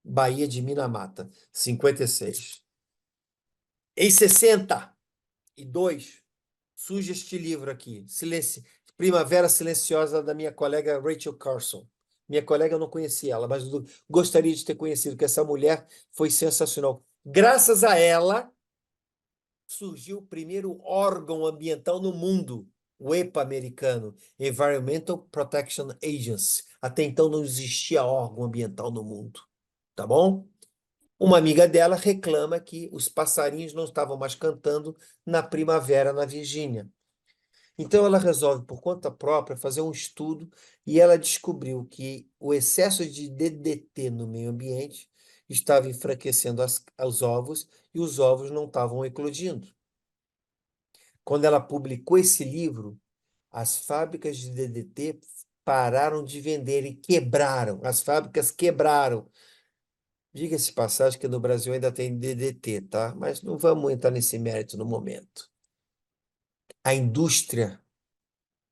Baía de Minamata, 56. Em 62, surge este livro aqui, Primavera Silenciosa, da minha colega Rachel Carson. Minha colega, eu não conhecia ela, mas gostaria de ter conhecido, que essa mulher foi sensacional. Graças a ela, surgiu o primeiro órgão ambiental no mundo, o EPA americano, Environmental Protection Agency. Até então não existia órgão ambiental no mundo, tá bom? Uma amiga dela reclama que os passarinhos não estavam mais cantando na primavera na Virgínia. Então ela resolve, por conta própria, fazer um estudo e ela descobriu que o excesso de DDT no meio ambiente estava enfraquecendo os ovos e os ovos não estavam eclodindo. Quando ela publicou esse livro, as fábricas de DDT pararam de vender e quebraram. As fábricas quebraram. Diga-se de passagem que no Brasil ainda tem DDT, tá? Mas não vamos entrar nesse mérito no momento. A indústria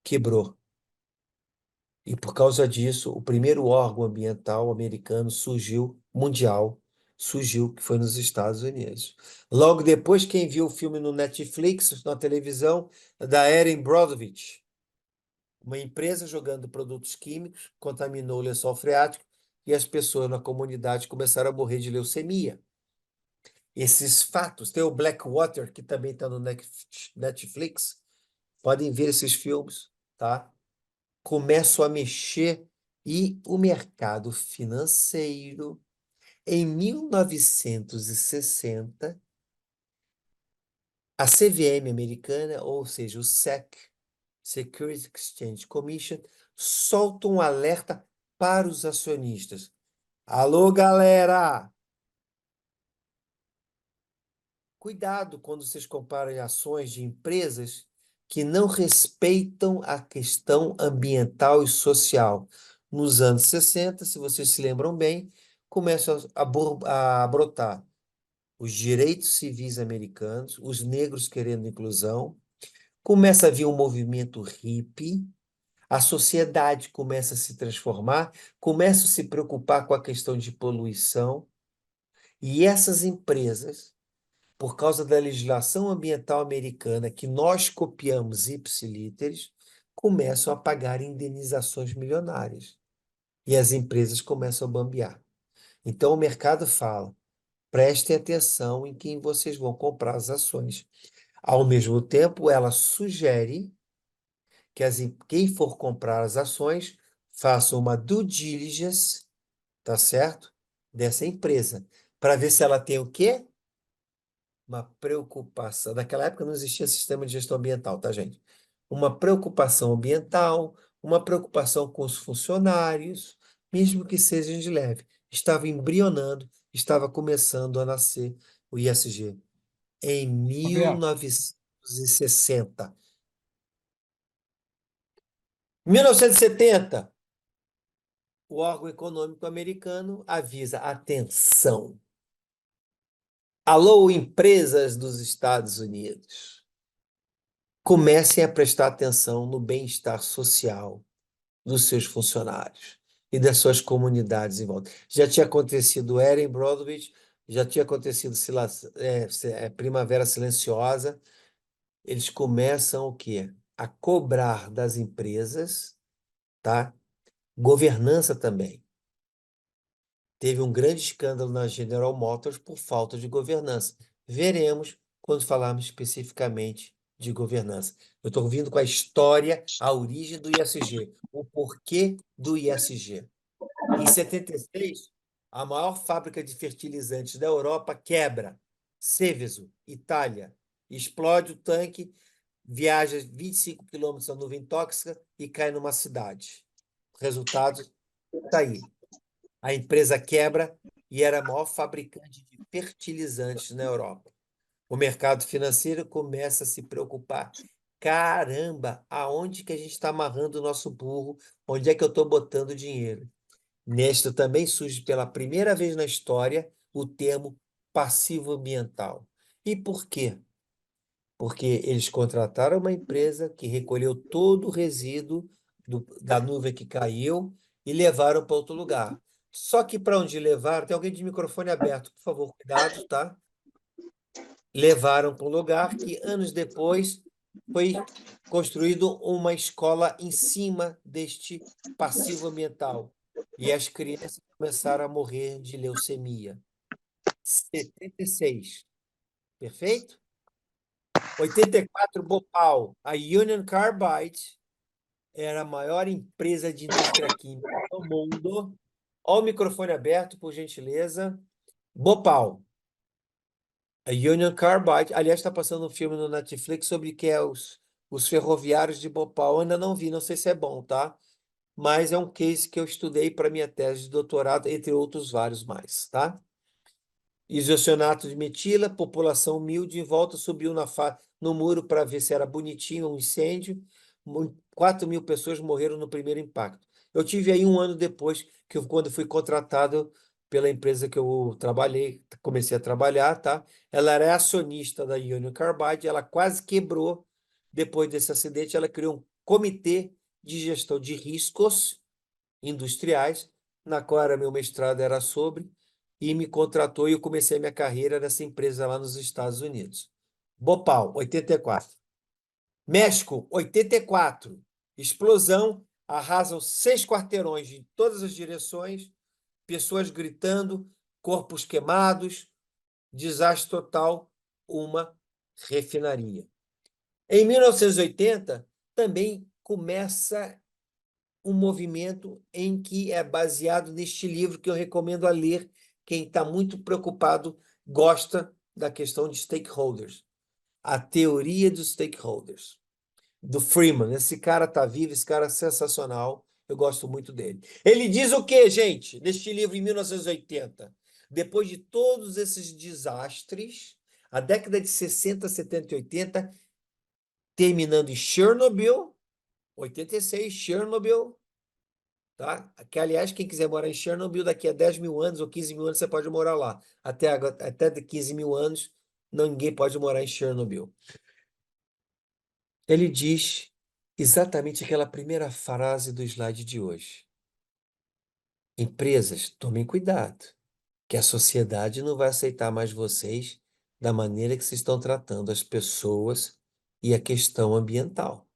quebrou. E por causa disso, o primeiro órgão ambiental americano mundial, surgiu, que foi nos Estados Unidos. Logo depois, quem viu o filme no Netflix, na televisão, da Erin Brockovich, uma empresa jogando produtos químicos, contaminou o lençol freático e as pessoas na comunidade começaram a morrer de leucemia. Esses fatos, tem o Blackwater, que também está no Netflix, podem ver esses filmes, tá? Começam a mexer e o mercado financeiro, em 1960, a CVM americana, ou seja, o SEC, Securities Exchange Commission, solta um alerta para os acionistas. Alô, galera! Cuidado quando vocês comparem ações de empresas que não respeitam a questão ambiental e social. Nos anos 60, se vocês se lembram bem, começam a brotar os direitos civis americanos, os negros querendo inclusão, começa a vir um movimento hippie, a sociedade começa a se transformar, começa a se preocupar com a questão de poluição, e essas empresas, por causa da legislação ambiental americana que nós copiamos ipsilíteres, começam a pagar indenizações milionárias. E as empresas começam a bambear. Então o mercado fala, prestem atenção em quem vocês vão comprar as ações. Ao mesmo tempo, ela sugere que quem for comprar as ações faça uma due diligence, tá certo? Dessa empresa, para ver se ela tem o quê? Uma preocupação. Naquela época não existia sistema de gestão ambiental, tá, gente? Uma preocupação ambiental, uma preocupação com os funcionários, mesmo que seja de leve. Estava embrionando, estava começando a nascer o ISG em Roberto, 1960. 1970, o órgão econômico americano avisa: atenção. Alô, empresas dos Estados Unidos. Comecem a prestar atenção no bem-estar social dos seus funcionários e das suas comunidades em volta. Já tinha acontecido Erin Brockovich, já tinha acontecido Primavera Silenciosa. Eles começam o quê? A cobrar das empresas, tá? Governança também. Teve um grande escândalo na General Motors por falta de governança. Veremos quando falarmos especificamente de governança. Eu estou vindo com a história, a origem do ISG, o porquê do ISG. Em 76, a maior fábrica de fertilizantes da Europa quebra. Seveso, Itália. Explode o tanque, viaja 25 quilômetros a nuvem tóxica e cai numa cidade. O resultado está aí. A empresa quebra e era a maior fabricante de fertilizantes na Europa. O mercado financeiro começa a se preocupar. Caramba, aonde que a gente está amarrando o nosso burro? Onde é que eu estou botando dinheiro? Nesta também surge pela primeira vez na história o termo passivo ambiental. E por quê? Porque eles contrataram uma empresa que recolheu todo o resíduo da nuvem que caiu e levaram para outro lugar. Só que para onde levaram, tem alguém de microfone aberto, por favor, cuidado, tá? Levaram para um lugar que anos depois foi construído uma escola em cima deste passivo ambiental. E as crianças começaram a morrer de leucemia. 76. Perfeito? 84, Bhopal. A Union Carbide era a maior empresa de indústria química do mundo. Olha o microfone aberto, por gentileza. Bhopal. A Union Carbide. Aliás, está passando um filme no Netflix sobre que é os ferroviários de Bhopal. Eu ainda não vi, não sei se é bom, tá? Mas é um case que eu estudei para minha tese de doutorado, entre outros vários mais, tá? Isocianato de metila, população humilde, em volta subiu no muro para ver se era bonitinho um incêndio. 4.000 pessoas morreram no primeiro impacto. Eu tive aí um ano depois, quando fui contratado pela empresa que eu trabalhei, comecei a trabalhar, tá? Ela era acionista da Union Carbide, ela quase quebrou. Depois desse acidente, ela criou um comitê de gestão de riscos industriais, na qual meu mestrado era sobre, e me contratou e eu comecei a minha carreira nessa empresa lá nos Estados Unidos. Bhopal, 84. México, 84. Explosão, arrasam 6 quarteirões em todas as direções, pessoas gritando, corpos queimados, desastre total, uma refinaria. Em 1980, também começa um movimento em que é baseado neste livro que eu recomendo a ler. Quem está muito preocupado gosta da questão de stakeholders. A teoria dos stakeholders, do Freeman. Esse cara está vivo, esse cara é sensacional. Eu gosto muito dele. Ele diz o quê, gente, neste livro em 1980? Depois de todos esses desastres, a década de 60, 70 e 80, terminando em Chernobyl, 86, Chernobyl, tá? Que, aliás, quem quiser morar em Chernobyl, daqui a 10.000 anos ou 15.000 anos, você pode morar lá. Até de 15.000 anos, ninguém pode morar em Chernobyl. Ele diz exatamente aquela primeira frase do slide de hoje. Empresas, tomem cuidado, que a sociedade não vai aceitar mais vocês da maneira que vocês estão tratando as pessoas e a questão ambiental.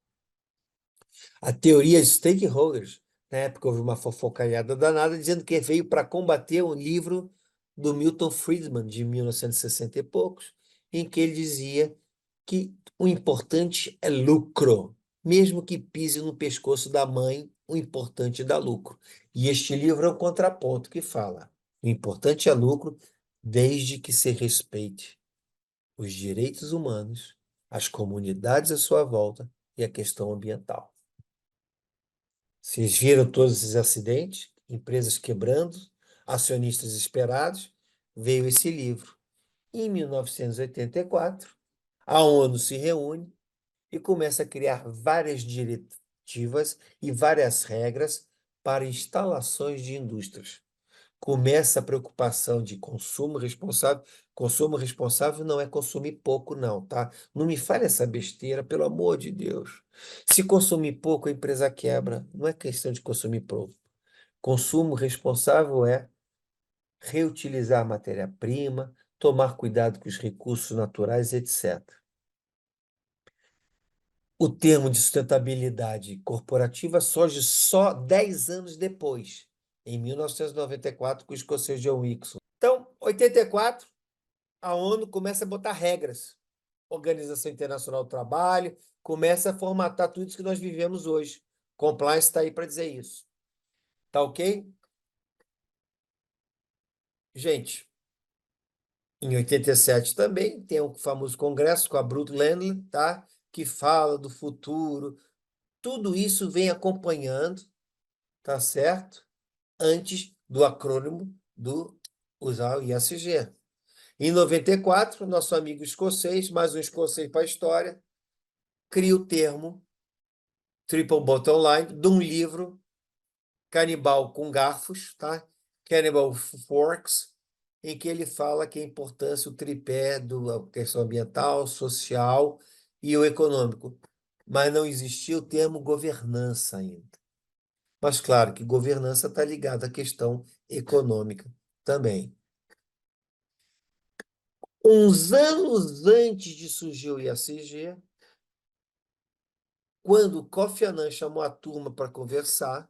A teoria de stakeholders, na época houve uma fofocalhada danada, dizendo que veio para combater um livro do Milton Friedman, de 1960 e poucos, em que ele dizia que o importante é lucro. Mesmo que pise no pescoço da mãe, o importante dá lucro. E este livro é um contraponto que fala: o importante é lucro, desde que se respeite os direitos humanos, as comunidades à sua volta e a questão ambiental. Vocês viram todos esses acidentes, empresas quebrando, acionistas desesperados, veio esse livro. Em 1984, a ONU se reúne e começa a criar várias diretivas e várias regras para instalações de indústrias. Começa a preocupação de consumo responsável. Consumo responsável não é consumir pouco, não, tá? Não me fale essa besteira, pelo amor de Deus. Se consumir pouco, a empresa quebra. Não é questão de consumir pouco. Consumo responsável é reutilizar a matéria-prima, tomar cuidado com os recursos naturais, etc. O termo de sustentabilidade corporativa surge só 10 anos depois, em 1994, com o escocês John Wilson. Então, 84, a ONU começa a botar regras. Organização Internacional do Trabalho começa a formatar tudo isso que nós vivemos hoje. Compliance está aí para dizer isso. Tá ok? Gente, em 87 também tem o famoso congresso com a Brooke Landley, tá? Que fala do futuro. Tudo isso vem acompanhando, tá certo? Antes do acrônimo do usar o ISG. Em 94, nosso amigo escocês, mais um escocês para a história, cria o termo Triple Bottom Line de um livro Canibal com Garfos, tá? Cannibal Forks, em que ele fala que a importância, o tripé da questão ambiental, social e o econômico. Mas não existia o termo governança ainda. Mas claro que governança está ligada à questão econômica também. Uns anos antes de surgir o ISG, quando o Kofi Annan chamou a turma para conversar,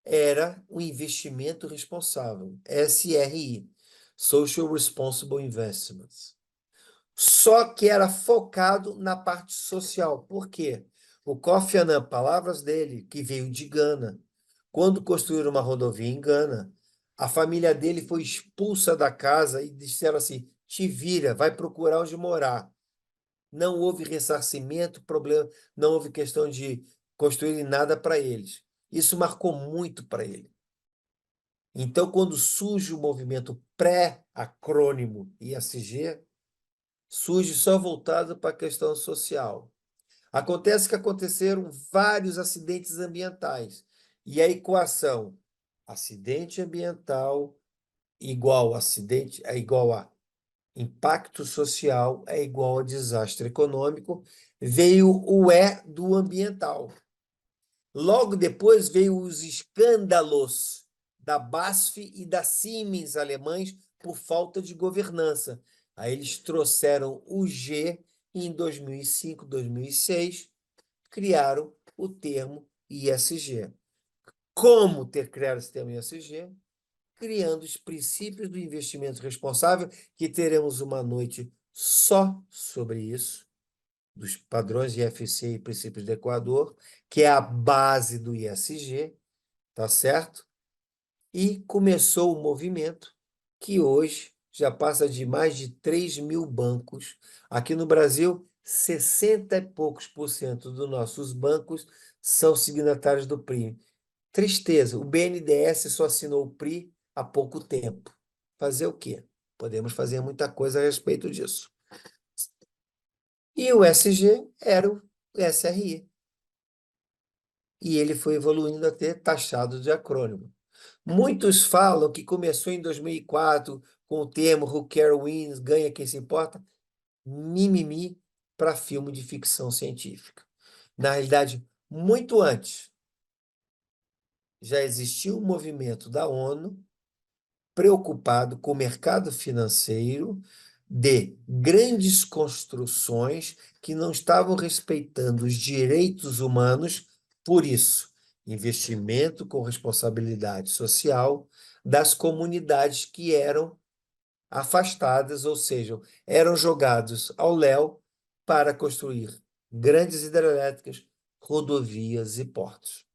era um investimento responsável, SRI, Social Responsible Investments. Só que era focado na parte social. Por quê? O Kofi Annan, palavras dele, que veio de Gana, quando construíram uma rodovia em Gana, a família dele foi expulsa da casa e disseram assim: te vira, vai procurar onde morar. Não houve ressarcimento, problema, não houve questão de construir nada para eles. Isso marcou muito para ele. Então, quando surge o movimento pré-acrônimo ISG, surge só voltado para a questão social. Acontece que aconteceram vários acidentes ambientais. E a equação acidente ambiental igual acidente é igual a impacto social é igual a desastre econômico. Veio o E do ambiental. Logo depois veio os escândalos da BASF e da Siemens alemães por falta de governança. Aí eles trouxeram o G e em 2005, 2006, criaram o termo ISG. Como ter criado esse termo ISG? Criando os princípios do investimento responsável, que teremos uma noite só sobre isso, dos padrões de IFC e princípios do Equador, que é a base do ISG, tá certo? E começou o movimento que hoje já passa de mais de 3.000 bancos. Aqui no Brasil, 60 e poucos por cento dos nossos bancos são signatários do PRI. Tristeza, o BNDES só assinou o PRI há pouco tempo. Fazer o quê? Podemos fazer muita coisa a respeito disso. E o SG era o SRI. E ele foi evoluindo até taxado de acrônimo. Muitos falam que começou em 2004 com o termo Who Care Wins, ganha quem se importa, mimimi para filme de ficção científica. Na realidade, muito antes, já existia um movimento da ONU preocupado com o mercado financeiro de grandes construções que não estavam respeitando os direitos humanos, por isso, investimento com responsabilidade social das comunidades que eram afastadas, ou seja, eram jogados ao léu para construir grandes hidrelétricas, rodovias e portos.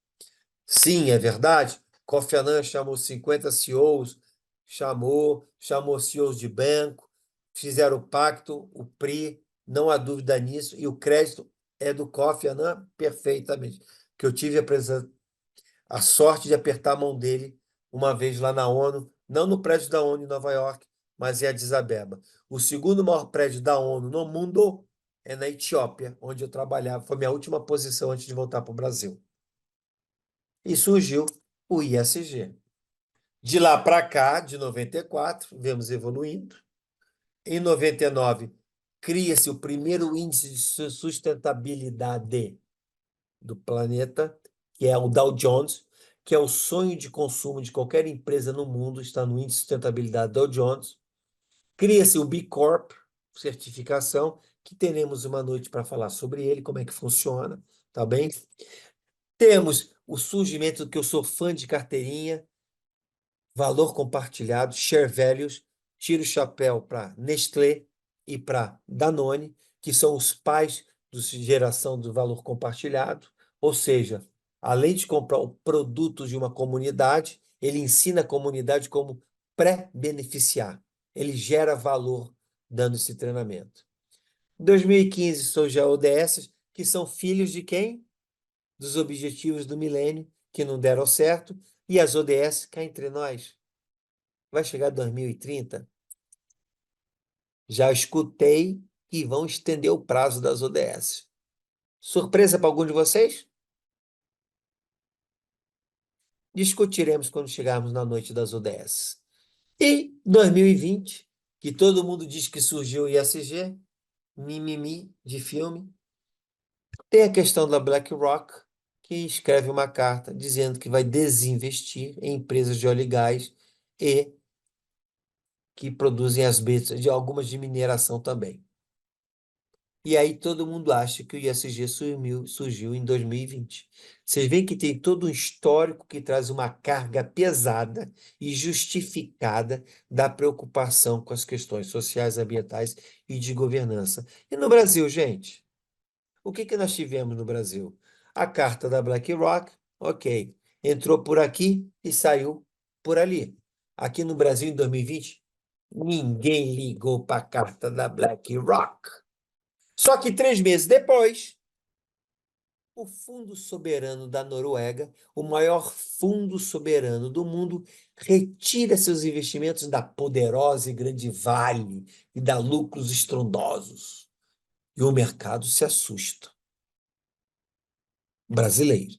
Sim, é verdade. Kofi Annan chamou 50 CEOs, chamou CEOs de banco, fizeram o pacto, o PRI, não há dúvida nisso, e o crédito é do Kofi Annan perfeitamente, que eu tive a sorte de apertar a mão dele uma vez lá na ONU, não no prédio da ONU em Nova York, mas em Addis Abeba. O segundo maior prédio da ONU no mundo é na Etiópia, onde eu trabalhava, foi minha última posição antes de voltar para o Brasil. E surgiu o ISG. De lá para cá, de 94, vemos evoluindo. Em 99, cria-se o primeiro índice de sustentabilidade do planeta, que é o Dow Jones, que é o sonho de consumo de qualquer empresa no mundo, está no índice de sustentabilidade Dow Jones. Cria-se o B Corp, certificação, que teremos uma noite para falar sobre ele, como é que funciona, tá bem? Temos o surgimento, que eu sou fã de carteirinha, valor compartilhado, share values, tiro o chapéu para Nestlé e para Danone, que são os pais da geração do valor compartilhado, ou seja, além de comprar o produto de uma comunidade, ele ensina a comunidade como pré-beneficiar. Ele gera valor dando esse treinamento. Em 2015 surge a ODS, que são filhos de quem? Dos Objetivos do Milênio, que não deram certo, e as ODS, cá entre nós, vai chegar 2030. Já escutei que vão estender o prazo das ODS. Surpresa para algum de vocês? Discutiremos quando chegarmos na noite das ODS. E 2020, que todo mundo diz que surgiu o ISG, mimimi de filme, tem a questão da BlackRock, que escreve uma carta dizendo que vai desinvestir em empresas de óleo e gás e que produzem as betas de algumas de mineração também. E aí todo mundo acha que o ISG surgiu em 2020. Vocês veem que tem todo um histórico que traz uma carga pesada e justificada da preocupação com as questões sociais, ambientais e de governança. E no Brasil, gente? O que nós tivemos no Brasil? A carta da BlackRock, ok, entrou por aqui e saiu por ali. Aqui no Brasil, em 2020, ninguém ligou para a carta da BlackRock. Só que 3 meses depois, O Fundo Soberano da Noruega, o maior fundo soberano do mundo, retira seus investimentos da poderosa e grande Vale e dá lucros estrondosos. E o mercado se assusta. Brasileiro.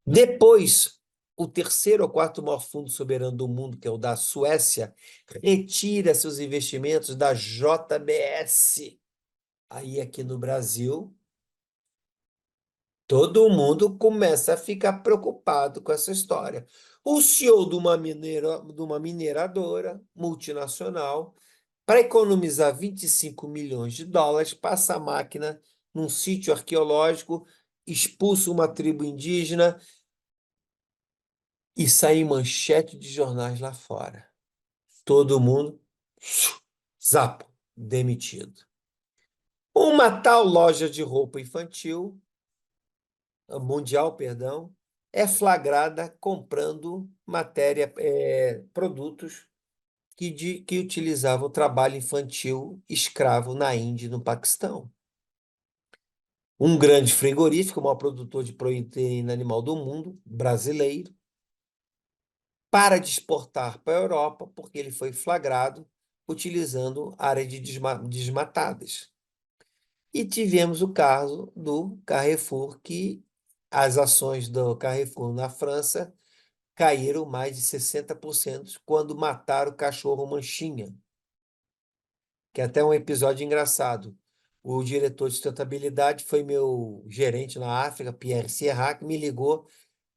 Depois, o terceiro ou quarto maior fundo soberano do mundo, que é o da Suécia, retira seus investimentos da JBS. Aí, aqui no Brasil, todo mundo começa a ficar preocupado com essa história. O CEO de uma mineradora multinacional, para economizar 25 milhões de dólares, passa a máquina num sítio arqueológico, expulsa uma tribo indígena e sai em manchete de jornais lá fora. Todo mundo, zapo, demitido. Uma tal loja de roupa infantil mundial, perdão, é flagrada comprando produtos que utilizavam o trabalho infantil escravo na Índia e no Paquistão. Um grande frigorífico, o maior produtor de proteína animal do mundo, brasileiro, para de exportar para a Europa porque ele foi flagrado utilizando áreas desmatadas. E tivemos o caso do Carrefour, que as ações do Carrefour na França caíram mais de 60% quando mataram o cachorro Manchinha, que é até um episódio engraçado. O diretor de sustentabilidade foi meu gerente na África, Pierre Sierra, que me ligou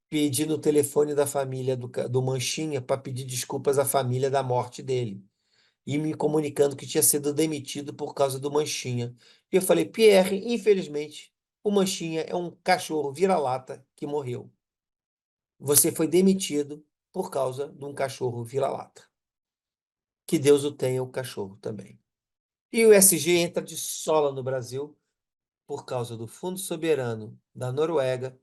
pedindo o telefone da família do Manchinha para pedir desculpas à família da morte dele e me comunicando que tinha sido demitido por causa do Manchinha. E eu falei, Pierre, infelizmente, o Manchinha é um cachorro vira-lata que morreu. Você foi demitido por causa de um cachorro vira-lata. Que Deus o tenha, o cachorro também. E o ESG entra de sola no Brasil por causa do Fundo Soberano da Noruega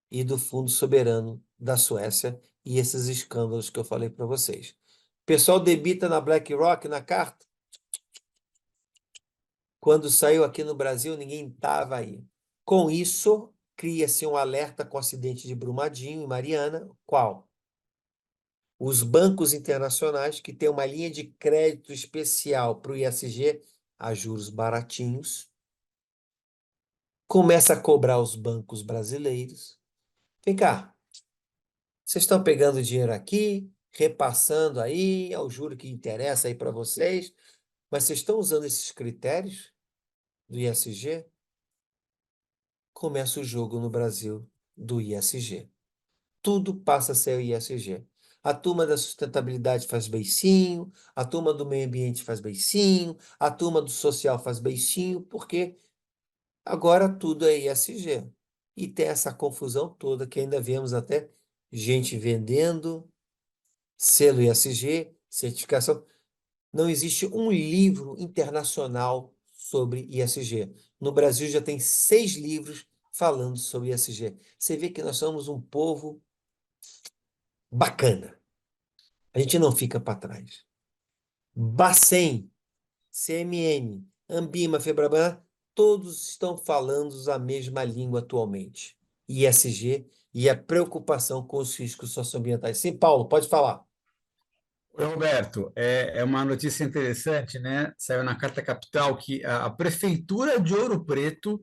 e do Fundo Soberano da Suécia e esses escândalos que eu falei para vocês. O pessoal debita na BlackRock, na carta. Quando saiu aqui no Brasil, ninguém estava aí. Com isso, cria-se um alerta com acidente de Brumadinho e Mariana. Qual? Os bancos internacionais, que têm uma linha de crédito especial para o ISG, a juros baratinhos, começa a cobrar os bancos brasileiros. Vem cá, vocês estão pegando dinheiro aqui, repassando aí, ao juro que interessa aí para vocês, mas vocês estão usando esses critérios do ISG? Começa o jogo no Brasil do ISG. Tudo passa a ser o ISG. A turma da sustentabilidade faz beicinho, a turma do meio ambiente faz beicinho, a turma do social faz beicinho, porque agora tudo é ISG. E tem essa confusão toda que ainda vemos até gente vendendo selo ISG, certificação. Não existe um livro internacional sobre ISG. No Brasil já tem 6 livros falando sobre ISG. Você vê que nós somos um povo bacana. A gente não fica para trás. Bacen, CMN, Ambima, Febraban, todos estão falando a mesma língua atualmente. ISG e a preocupação com os riscos socioambientais. Sim, Paulo, pode falar. Oi, Roberto, é uma notícia interessante, né? Saiu na Carta Capital que a Prefeitura de Ouro Preto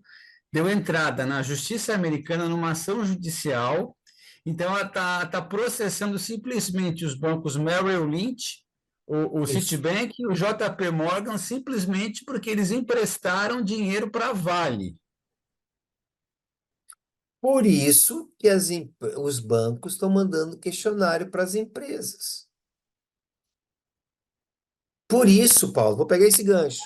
deu entrada na Justiça Americana numa ação judicial. Então, ela está processando simplesmente os bancos Merrill Lynch, o Isso. Citibank e o JP Morgan, simplesmente porque eles emprestaram dinheiro para a Vale. Por isso que os bancos estão mandando questionário para as empresas. Por isso, Paulo, vou pegar esse gancho.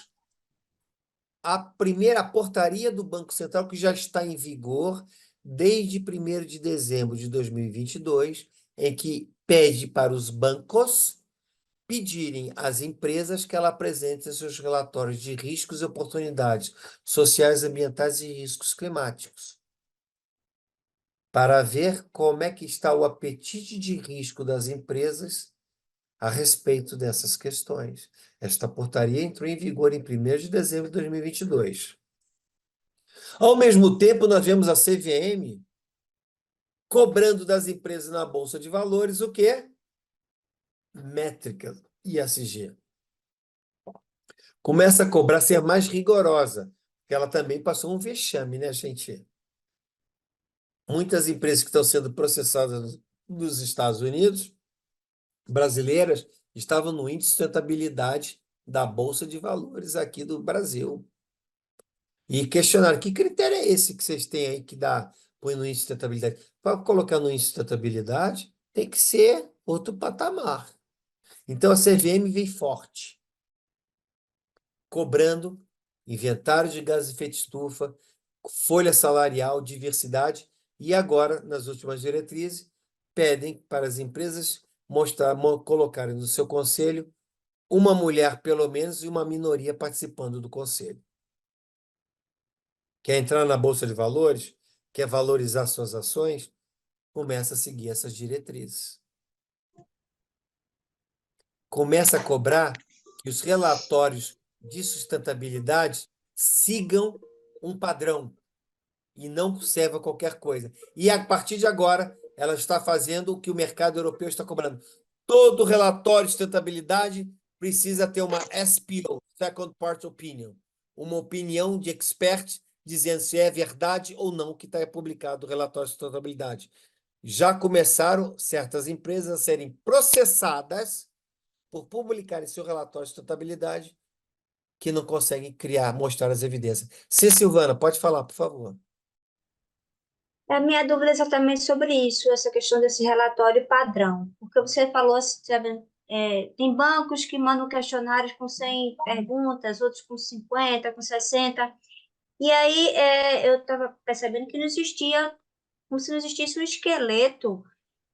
A primeira portaria do Banco Central, que já está em vigor desde 1º de dezembro de 2022, em que pede para os bancos pedirem às empresas que ela apresentem seus relatórios de riscos e oportunidades sociais, ambientais e riscos climáticos, para ver como é que está o apetite de risco das empresas a respeito dessas questões. Esta portaria entrou em vigor em 1º de dezembro de 2022. Ao mesmo tempo, nós vemos a CVM cobrando das empresas na Bolsa de Valores o quê? Métricas ESG. Começa a cobrar, ser mais rigorosa, porque ela também passou um vexame, né, gente? Muitas empresas que estão sendo processadas nos Estados Unidos, brasileiras, estavam no índice de sustentabilidade da Bolsa de Valores aqui do Brasil. E questionaram, que critério é esse que vocês têm aí que põe no índice de sustentabilidade? Para colocar no índice de sustentabilidade, tem que ser outro patamar. Então, a CVM vem forte, cobrando inventário de gases de efeito estufa, folha salarial, diversidade, e agora, nas últimas diretrizes, pedem para as empresas colocarem no seu conselho uma mulher, pelo menos, e uma minoria participando do conselho. Quer entrar na Bolsa de Valores? Quer valorizar suas ações? Começa a seguir essas diretrizes. Começa a cobrar que os relatórios de sustentabilidade sigam um padrão e não serva qualquer coisa. E a partir de agora, ela está fazendo o que o mercado europeu está cobrando. Todo relatório de sustentabilidade precisa ter uma SPO, Second Part Opinion, uma opinião de expert dizendo se é verdade ou não o que está publicado no relatório de sustentabilidade. Já começaram certas empresas a serem processadas por publicarem seu relatório de sustentabilidade que não conseguem mostrar as evidências. Sim, Silvana, pode falar, por favor. A minha dúvida é exatamente sobre isso, essa questão desse relatório padrão. Porque você falou, sabe, tem bancos que mandam questionários com 100 perguntas, outros com 50, com 60. E aí eu estava percebendo que não existia, como se não existisse um esqueleto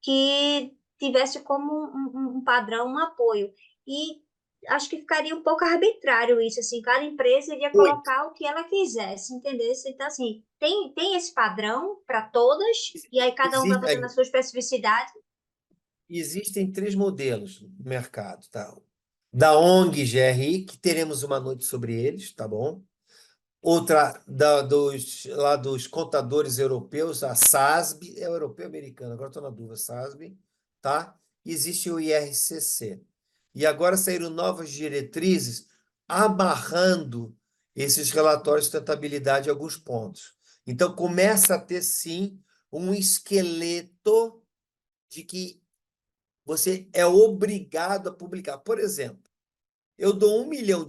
que tivesse como um padrão, um apoio. E acho que ficaria um pouco arbitrário isso, assim, cada empresa iria colocar o que ela quisesse, entendeu? Então, assim, tem esse padrão para todas, e aí cada um vai fazendo a sua especificidade. Existem 3 modelos no mercado, tá? Da ONG GRI, que teremos uma noite sobre eles, tá bom? Outra dos contadores europeus, a SASB, é europeu ou americano? Agora estou na dúvida, SASB, tá? Existe o IRCC. E agora saíram novas diretrizes amarrando esses relatórios de sustentabilidade em alguns pontos. Então, começa a ter, sim, um esqueleto de que você é obrigado a publicar. Por exemplo, eu dou $1 milhão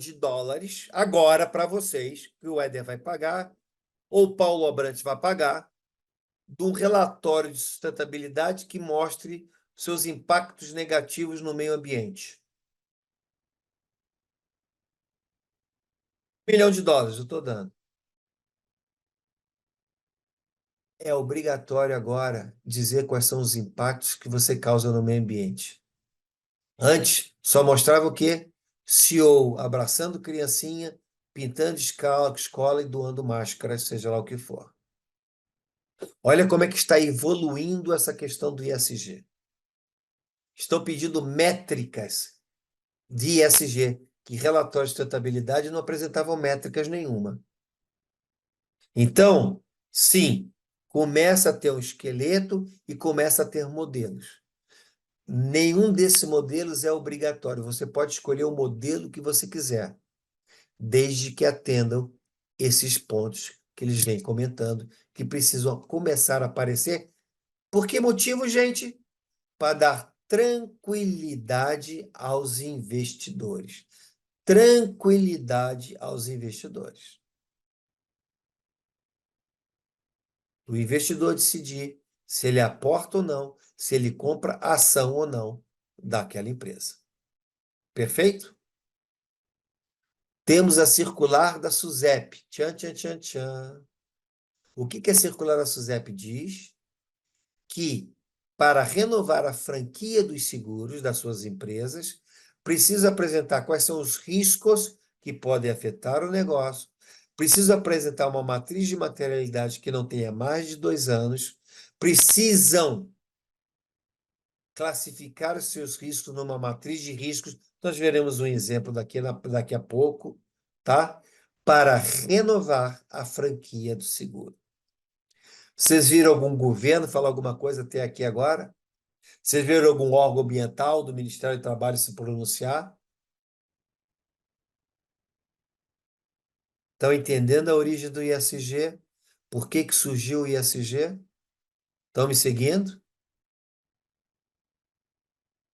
agora para vocês, que o Éder vai pagar, ou o Paulo Abrantes vai pagar, de um relatório de sustentabilidade que mostre seus impactos negativos no meio ambiente. $1 milhão eu estou dando. É obrigatório agora dizer quais são os impactos que você causa no meio ambiente. Antes, só mostrava o quê? CEO abraçando criancinha, pintando escola e doando máscaras, seja lá o que for. Olha como é que está evoluindo essa questão do ISG. Estão pedindo métricas de ISG, que relatórios de sustentabilidade não apresentavam métricas nenhuma. Então, sim, começa a ter um esqueleto e começa a ter modelos. Nenhum desses modelos é obrigatório. Você pode escolher o modelo que você quiser, desde que atendam esses pontos que eles vêm comentando, que precisam começar a aparecer. Por que motivo, gente? Para dar tranquilidade aos investidores. Tranquilidade aos investidores. O investidor decidir se ele aporta ou não, se ele compra ação ou não daquela empresa. Perfeito? Temos a circular da SUSEP. Tchan, tchan, tchan, tchan. O que a circular da SUSEP diz? Que para renovar a franquia dos seguros das suas empresas, precisa apresentar quais são os riscos que podem afetar o negócio, precisa apresentar uma matriz de materialidade que não tenha mais de 2 anos, precisam classificar os seus riscos numa matriz de riscos. Nós veremos um exemplo daqui a pouco, tá? para renovar a franquia do seguro. Vocês viram algum governo falar alguma coisa até aqui agora? Vocês viram algum órgão ambiental do Ministério do Trabalho se pronunciar? Estão entendendo a origem do ISG? Por que que surgiu o ISG? Estão me seguindo?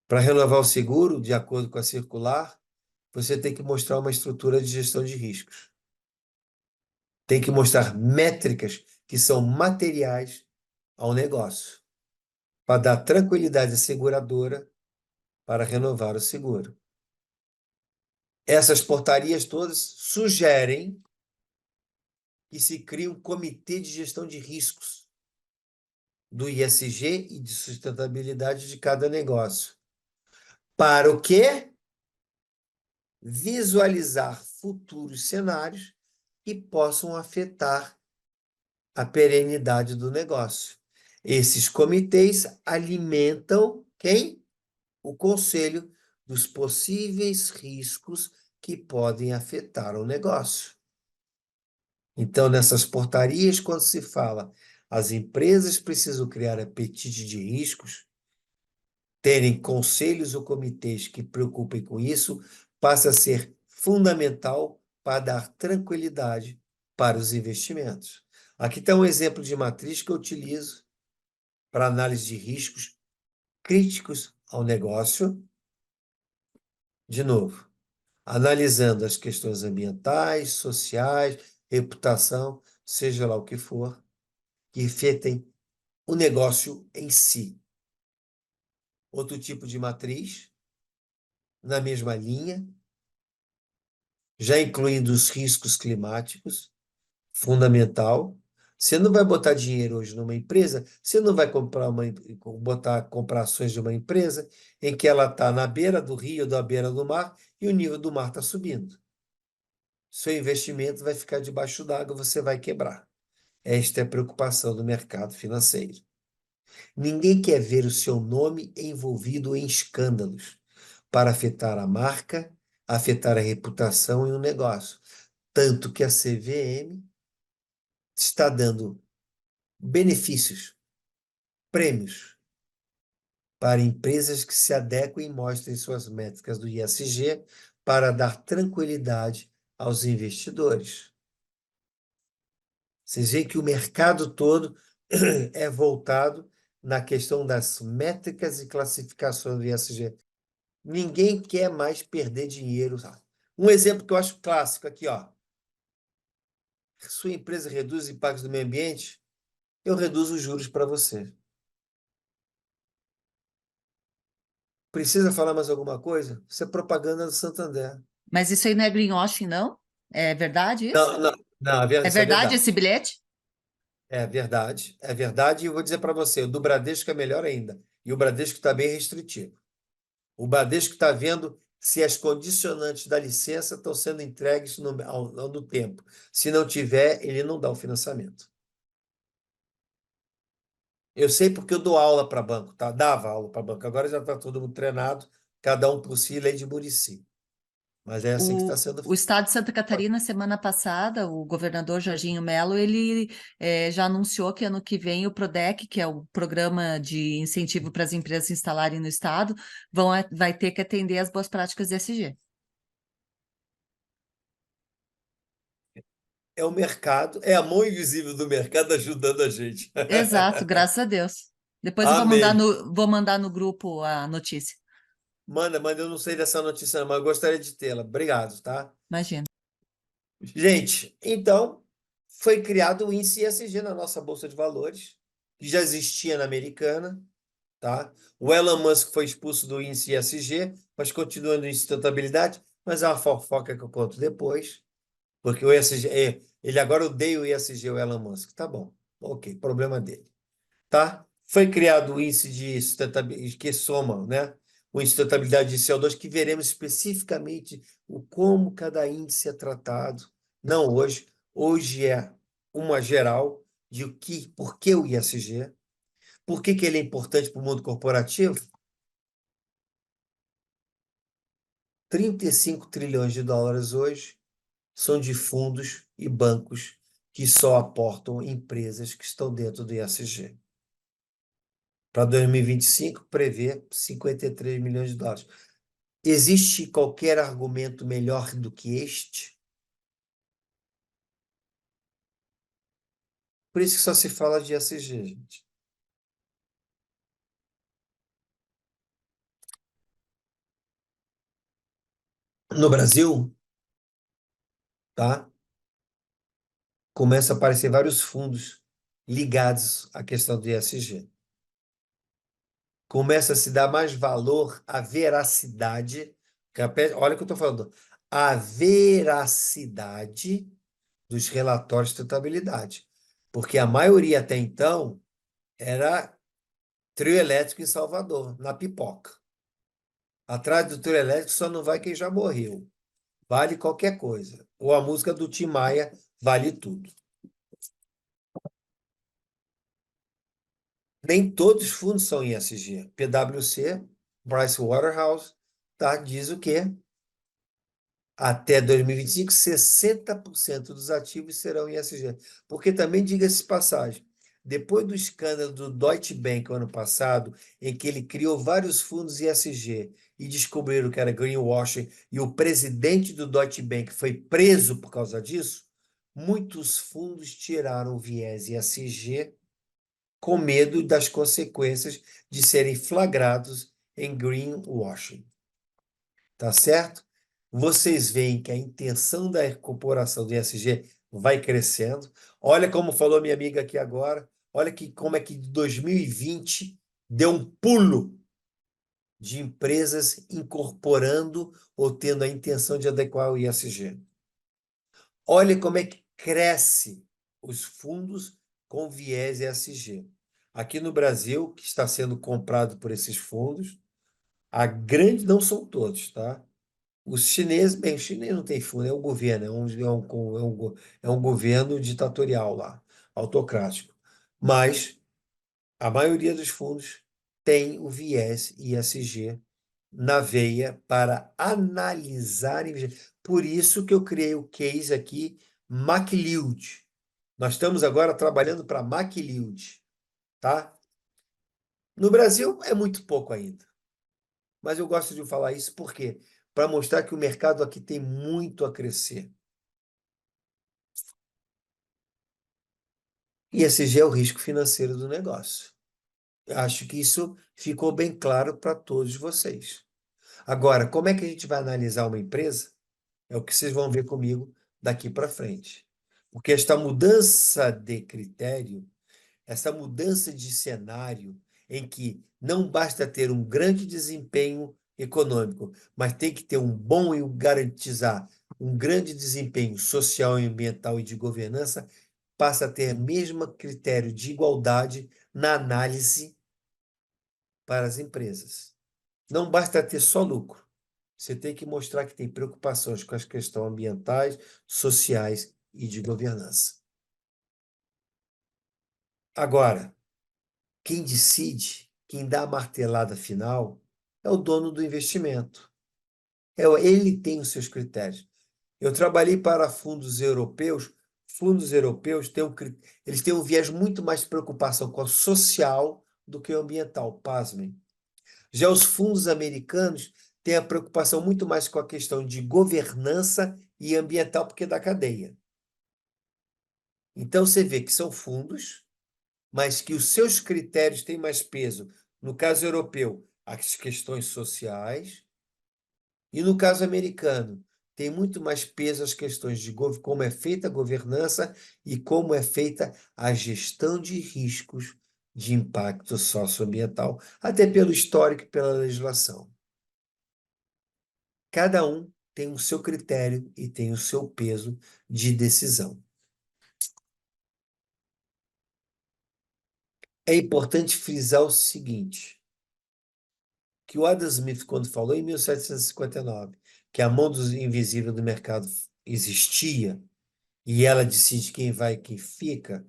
Para renovar o seguro, de acordo com a circular, você tem que mostrar uma estrutura de gestão de riscos. Tem que mostrar métricas que são materiais ao negócio, para dar tranquilidade à seguradora para renovar o seguro. Essas portarias todas sugerem que se crie um comitê de gestão de riscos do ISG e de sustentabilidade de cada negócio. Para o quê? Visualizar futuros cenários que possam afetar a perenidade do negócio. Esses comitês alimentam quem? O conselho dos possíveis riscos que podem afetar o negócio. Então, nessas portarias, quando se fala as empresas precisam criar apetite de riscos, terem conselhos ou comitês que preocupem com isso, passa a ser fundamental para dar tranquilidade para os investimentos. Aqui está um exemplo de matriz que eu utilizo para análise de riscos críticos ao negócio. De novo, analisando as questões ambientais, sociais, reputação, seja lá o que for, que afetem o negócio em si. Outro tipo de matriz, na mesma linha, já incluindo os riscos climáticos, fundamental. Você não vai botar dinheiro hoje numa empresa, você não vai comprar ações de uma empresa em que ela está na beira do rio ou na beira do mar e o nível do mar está subindo. Seu investimento vai ficar debaixo d'água, você vai quebrar. Esta é a preocupação do mercado financeiro. Ninguém quer ver o seu nome envolvido em escândalos para afetar a marca, afetar a reputação e o negócio. Tanto que a CVM está dando benefícios, prêmios para empresas que se adequem e mostrem suas métricas do ISG para dar tranquilidade aos investidores. Vocês veem que o mercado todo é voltado na questão das métricas e classificações do ISG. Ninguém quer mais perder dinheiro. Um exemplo que eu acho clássico aqui, ó. Sua empresa reduz impactos do meio ambiente, eu reduzo os juros para você. Precisa falar mais alguma coisa? Isso é propaganda do Santander. Mas isso aí não é greenwashing, não? É verdade isso? Não, É isso é verdade esse bilhete? É verdade, e eu vou dizer para você, o do Bradesco é melhor ainda. E o Bradesco está bem restritivo. O Bradesco está vendo se as condicionantes da licença estão sendo entregues no tempo. Se não tiver, ele não dá o financiamento. Eu sei porque eu dou aula para banco, tá? Dava aula para banco. Agora já está todo mundo treinado, cada um por si, lei de Muricy. Mas é assim que está sendo O feito. estado de Santa Catarina, semana passada, o governador Jorginho Melo, ele já anunciou que ano que vem o PRODEC, que é o programa de incentivo para as empresas se instalarem no estado, vai ter que atender as boas práticas ESG. É o mercado, é a mão invisível do mercado ajudando a gente. Exato, graças a Deus. Depois eu Amém. vou mandar no grupo a notícia. Manda, eu não sei dessa notícia, mas eu gostaria de tê-la. Obrigado, tá? Imagina. Gente, então, foi criado o índice ESG na nossa Bolsa de Valores, que já existia na Americana, tá? O Elon Musk foi expulso do índice ESG, mas continua no índice de sustentabilidade, mas é uma fofoca que eu conto depois, porque o ESG, ele agora odeia o ESG, o Elon Musk. Tá bom, ok, problema dele. Tá? Foi criado o índice de sustentabilidade, que soma, né? O índice de sustentabilidade de CO2, que veremos especificamente como cada índice é tratado. Não hoje. Hoje é uma geral de por que o ISG, por que ele é importante para o mundo corporativo. 35 trilhões de dólares hoje são de fundos e bancos que só aportam empresas que estão dentro do ESG. Para 2025, prevê 53 milhões de dólares. Existe qualquer argumento melhor do que este? Por isso que só se fala de ESG, gente. No Brasil, tá? Começa a aparecer vários fundos ligados à questão do ESG. Começa a se dar mais valor à veracidade. Olha o que eu estou falando. A veracidade dos relatórios de sustentabilidade. Porque a maioria até então era trio elétrico em Salvador, na pipoca. Atrás do trio elétrico só não vai quem já morreu. Vale qualquer coisa. Ou a música do Tim Maia, vale tudo. Nem todos os fundos são ESG. PwC, Bryce Waterhouse, tá, diz o quê? Até 2025, 60% dos ativos serão ESG. Porque também, diga-se de passagem, depois do escândalo do Deutsche Bank ano passado, em que ele criou vários fundos ESG e descobriram que era greenwashing, e o presidente do Deutsche Bank foi preso por causa disso, muitos fundos tiraram o viés ESG com medo das consequências de serem flagrados em greenwashing. Tá certo? Vocês veem que a intenção da incorporação do ESG vai crescendo. Olha como falou minha amiga aqui agora. Olha como é que 2020 deu um pulo de empresas incorporando ou tendo a intenção de adequar o ESG. Olha como é que cresce os fundos com viés ESG. Aqui no Brasil, que está sendo comprado por esses fundos, a grande, não são todos, tá? Os chineses, bem, o chinês não tem fundo, é um governo, é um governo ditatorial lá, autocrático. Mas a maioria dos fundos tem o viés ESG na veia para analisar. Por isso que eu criei o case aqui, McLeod. Nós estamos agora trabalhando para McLeod, tá? No Brasil é muito pouco ainda. Mas eu gosto de falar isso porque para mostrar que o mercado aqui tem muito a crescer. E ESG é o risco financeiro do negócio. Eu acho que isso ficou bem claro para todos vocês. Agora, como é que a gente vai analisar uma empresa? É o que vocês vão ver comigo daqui para frente. Porque esta mudança de critério, essa mudança de cenário, em que não basta ter um grande desempenho econômico, mas tem que ter um bom e garantizar um grande desempenho social, ambiental e de governança, passa a ter o mesmo critério de igualdade na análise para as empresas. Não basta ter só lucro. Você tem que mostrar que tem preocupações com as questões ambientais, sociais e de governança. Agora, quem decide, quem dá a martelada final, é o dono do investimento. Ele tem os seus critérios. Eu trabalhei para fundos europeus. Fundos europeus eles têm um viés muito mais de preocupação com o social do que o ambiental, pasmem. Já os fundos americanos têm a preocupação muito mais com a questão de governança e ambiental, porque é da cadeia. Então, você vê que são fundos, mas que os seus critérios têm mais peso. No caso europeu, as questões sociais, e no caso americano, tem muito mais peso as questões de como é feita a governança e como é feita a gestão de riscos de impacto socioambiental, até pelo histórico e pela legislação. Cada um tem o seu critério e tem o seu peso de decisão. É importante frisar o seguinte, que o Adam Smith, quando falou em 1759, que a mão do invisível do mercado existia e ela decide quem vai e quem fica,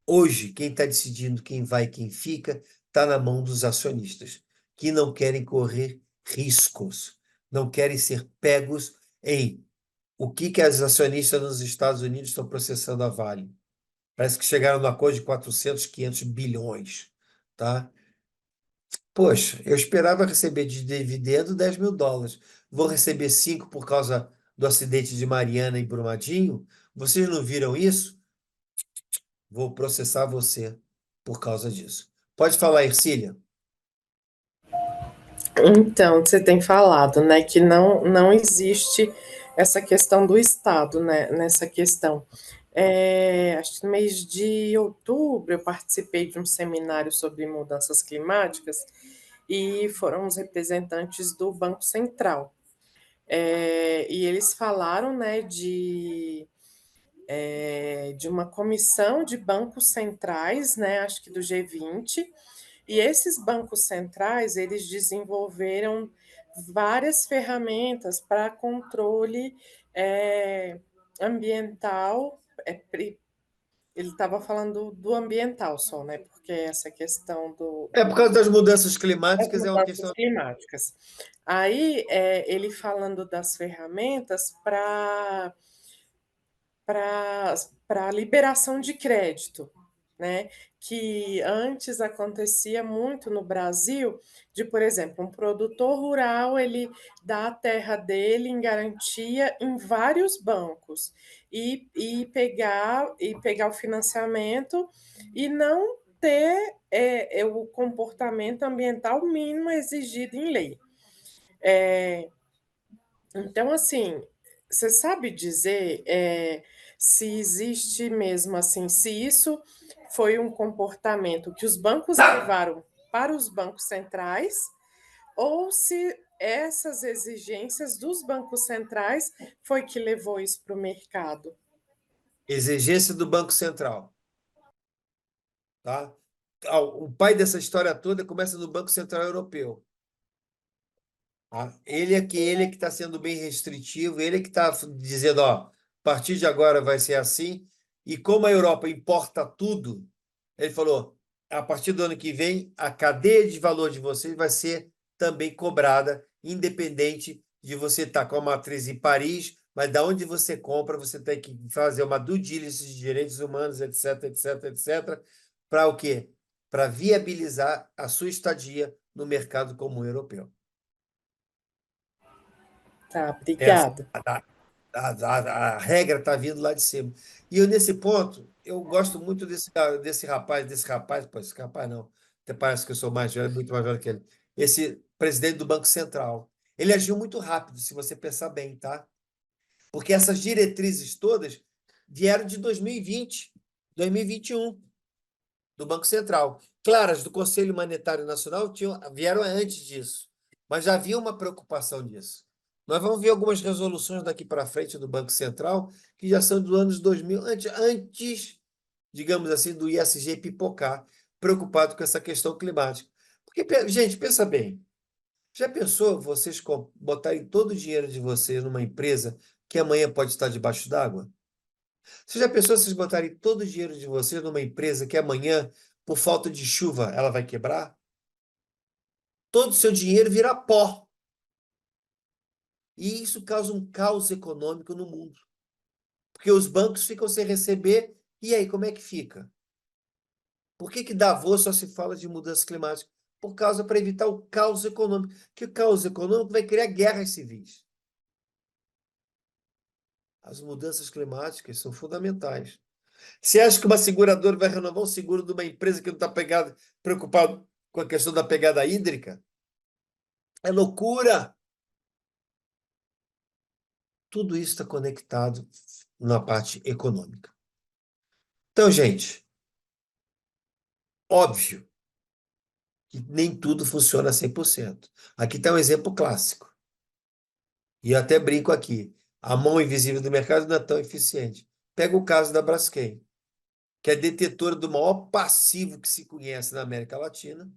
hoje, quem está decidindo quem vai e quem fica está na mão dos acionistas, que não querem correr riscos, não querem ser pegos em o que as acionistas nos Estados Unidos estão processando a Vale. Parece que chegaram no acordo de 400, 500 bilhões, tá? Poxa, eu esperava receber de dividendo US$ 10.000. Vou receber 5 por causa do acidente de Mariana e Brumadinho? Vocês não viram isso? Vou processar você por causa disso. Pode falar, Ercília. Então, você tem falado, né, que não existe essa questão do Estado, né, nessa questão. Acho que no mês de outubro eu participei de um seminário sobre mudanças climáticas e foram os representantes do Banco Central. E eles falaram, né, de uma comissão de bancos centrais, né, acho que do G20, e esses bancos centrais, eles desenvolveram várias ferramentas para controle ambiental. Ele estava falando do ambiental só, né? Porque essa questão Por causa das mudanças das climáticas, é uma mudanças questão. climáticas. Aí, ele falando das ferramentas para liberação de crédito, né? Que antes acontecia muito no Brasil, de, por exemplo, um produtor rural, ele dá a terra dele em garantia em vários bancos e pegar o financiamento e não ter o comportamento ambiental mínimo exigido em lei. Então, assim, você sabe dizer se existe mesmo assim, se isso foi um comportamento que os bancos levaram para os bancos centrais, ou se essas exigências dos bancos centrais foi que levou isso para o mercado? Exigência do Banco Central, tá? O pai dessa história toda começa no Banco Central Europeu. Tá? Ele é que está sendo bem restritivo, ele é que está dizendo, ó, a partir de agora vai ser assim. E como a Europa importa tudo, ele falou, a partir do ano que vem, a cadeia de valor de vocês vai ser também cobrada, independente de você estar com a matriz em Paris, mas da onde você compra, você tem que fazer uma due diligence de direitos humanos, etc, etc, etc, para o quê? Para viabilizar a sua estadia no mercado comum europeu. Tá, obrigada. A regra está vindo lá de cima. E eu, nesse ponto, eu gosto muito desse rapaz, pô, esse rapaz não, até parece que eu sou mais velho, muito mais velho que ele. Esse presidente do Banco Central. Ele agiu muito rápido, se você pensar bem, tá? Porque essas diretrizes todas vieram de 2020, 2021, do Banco Central. Claro, as do Conselho Monetário Nacional vieram antes disso, mas já havia uma preocupação disso. Nós vamos ver algumas resoluções daqui para frente do Banco Central que já são dos anos 2000, antes, digamos assim, do ISG pipocar, preocupado com essa questão climática. Porque, gente, pensa bem, já pensou vocês botarem todo o dinheiro de vocês numa empresa que amanhã pode estar debaixo d'água? Você já pensou vocês botarem todo o dinheiro de vocês numa empresa que amanhã, por falta de chuva, ela vai quebrar? Todo o seu dinheiro vira pó. E isso causa um caos econômico no mundo. Porque os bancos ficam sem receber, e aí como é que fica? Por que Davos só se fala de mudança climática? Por causa para evitar o caos econômico. Que o caos econômico vai criar guerras civis. As mudanças climáticas são fundamentais. Você acha que uma seguradora vai renovar o seguro de uma empresa que não está preocupado com a questão da pegada hídrica? É loucura! Tudo isso está conectado na parte econômica. Então, gente, óbvio que nem tudo funciona 100%. Aqui está um exemplo clássico. E eu até brinco aqui. A mão invisível do mercado não é tão eficiente. Pega o caso da Braskem, que é detetora do maior passivo que se conhece na América Latina,